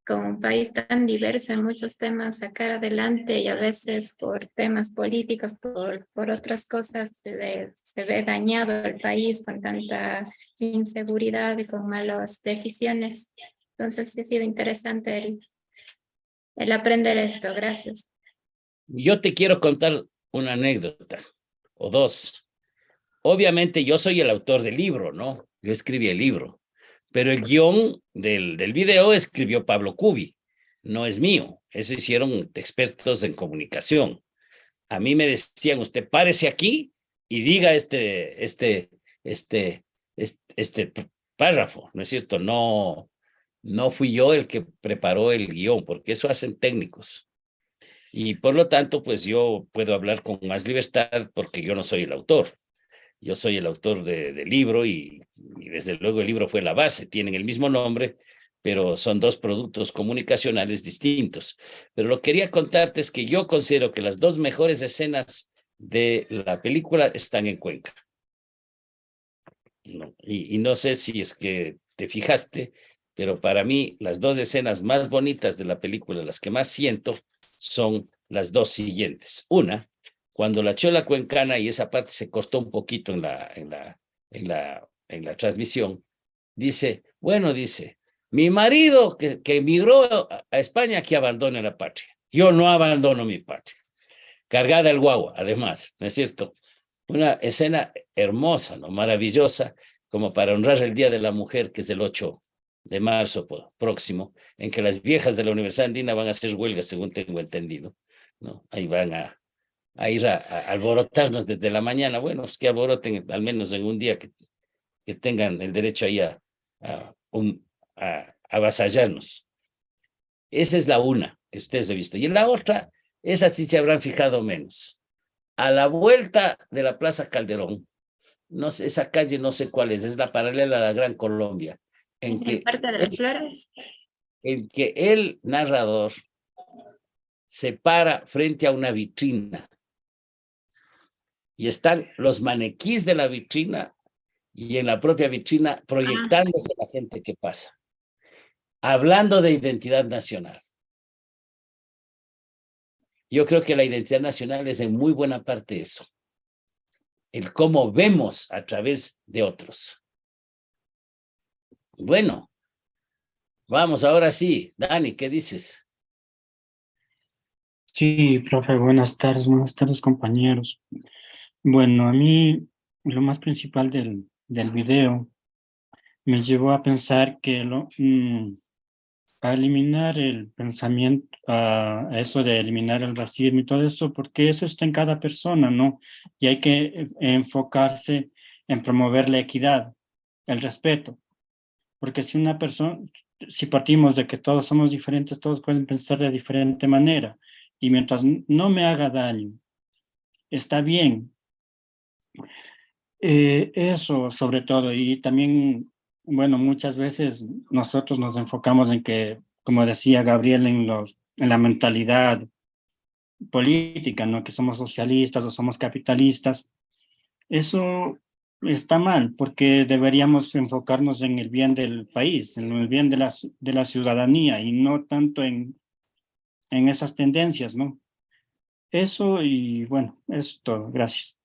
como un país tan diverso en muchos temas, sacar adelante, y a veces por temas políticos, por otras cosas, se ve dañado el país con tanta inseguridad y con malas decisiones. Entonces sí ha sido interesante el aprender esto. Gracias.
Yo te quiero contar una anécdota, o dos. Obviamente yo soy el autor del libro, ¿no? Yo escribí el libro, pero el guión del video escribió Pablo Cubi, no es mío, eso hicieron expertos en comunicación. A mí me decían, usted párese aquí y diga este párrafo, ¿no es cierto? No fui yo el que preparó el guión, porque eso hacen técnicos. Y por lo tanto, pues yo puedo hablar con más libertad porque yo no soy el autor. Yo soy el autor del libro y desde luego el libro fue la base, tienen el mismo nombre, pero son dos productos comunicacionales distintos. Pero lo que quería contarte es que yo considero que las dos mejores escenas de la película están en Cuenca. Y no sé si es que te fijaste, pero para mí las dos escenas más bonitas de la película, las que más siento, son las dos siguientes. Una, cuando la chola cuencana, y esa parte se cortó un poquito en la transmisión, dice, bueno, dice, mi marido que emigró a España, que abandone la patria. Yo no abandono mi patria. Cargada el guagua, además, ¿no es cierto? Una escena hermosa, ¿no? Maravillosa, como para honrar el Día de la Mujer, que es el 8 de marzo próximo, en que las viejas de la Universidad Andina van a hacer huelgas, según tengo entendido, ¿no? Ahí van a ir a alborotarnos desde la mañana. Bueno, pues que alboroten al menos en un día que tengan el derecho ahí a avasallarnos. Esa es la una que ustedes han visto. Y en la otra, esas sí se habrán fijado menos. A la vuelta de la Plaza Calderón, no sé, esa calle no sé cuál es la paralela a la Gran Colombia. En que
Parte de las Flores.
En que el narrador se para frente a una vitrina y están los maniquís de la vitrina y en la propia vitrina proyectándose la gente que pasa, hablando de identidad nacional. Yo creo que la identidad nacional es en muy buena parte eso, el cómo vemos a través de otros. Bueno, vamos ahora sí. Dani, ¿qué dices?
Sí, profe, buenas tardes, compañeros. Bueno, a mí lo más principal del video me llevó a pensar que a eliminar el pensamiento, a eso de eliminar el racismo y todo eso, porque eso está en cada persona, ¿no? Y hay que enfocarse en promover la equidad, el respeto, porque si partimos de que todos somos diferentes, todos pueden pensar de diferente manera, y mientras no me haga daño, está bien. Eso sobre todo, y también, bueno, muchas veces nosotros nos enfocamos en que, como decía Gabriel, en la mentalidad política, ¿no? Que somos socialistas o somos capitalistas. Eso está mal, porque deberíamos enfocarnos en el bien del país, en el bien de la ciudadanía, y no tanto en esas tendencias, ¿no? Eso, y bueno, eso es todo. Gracias.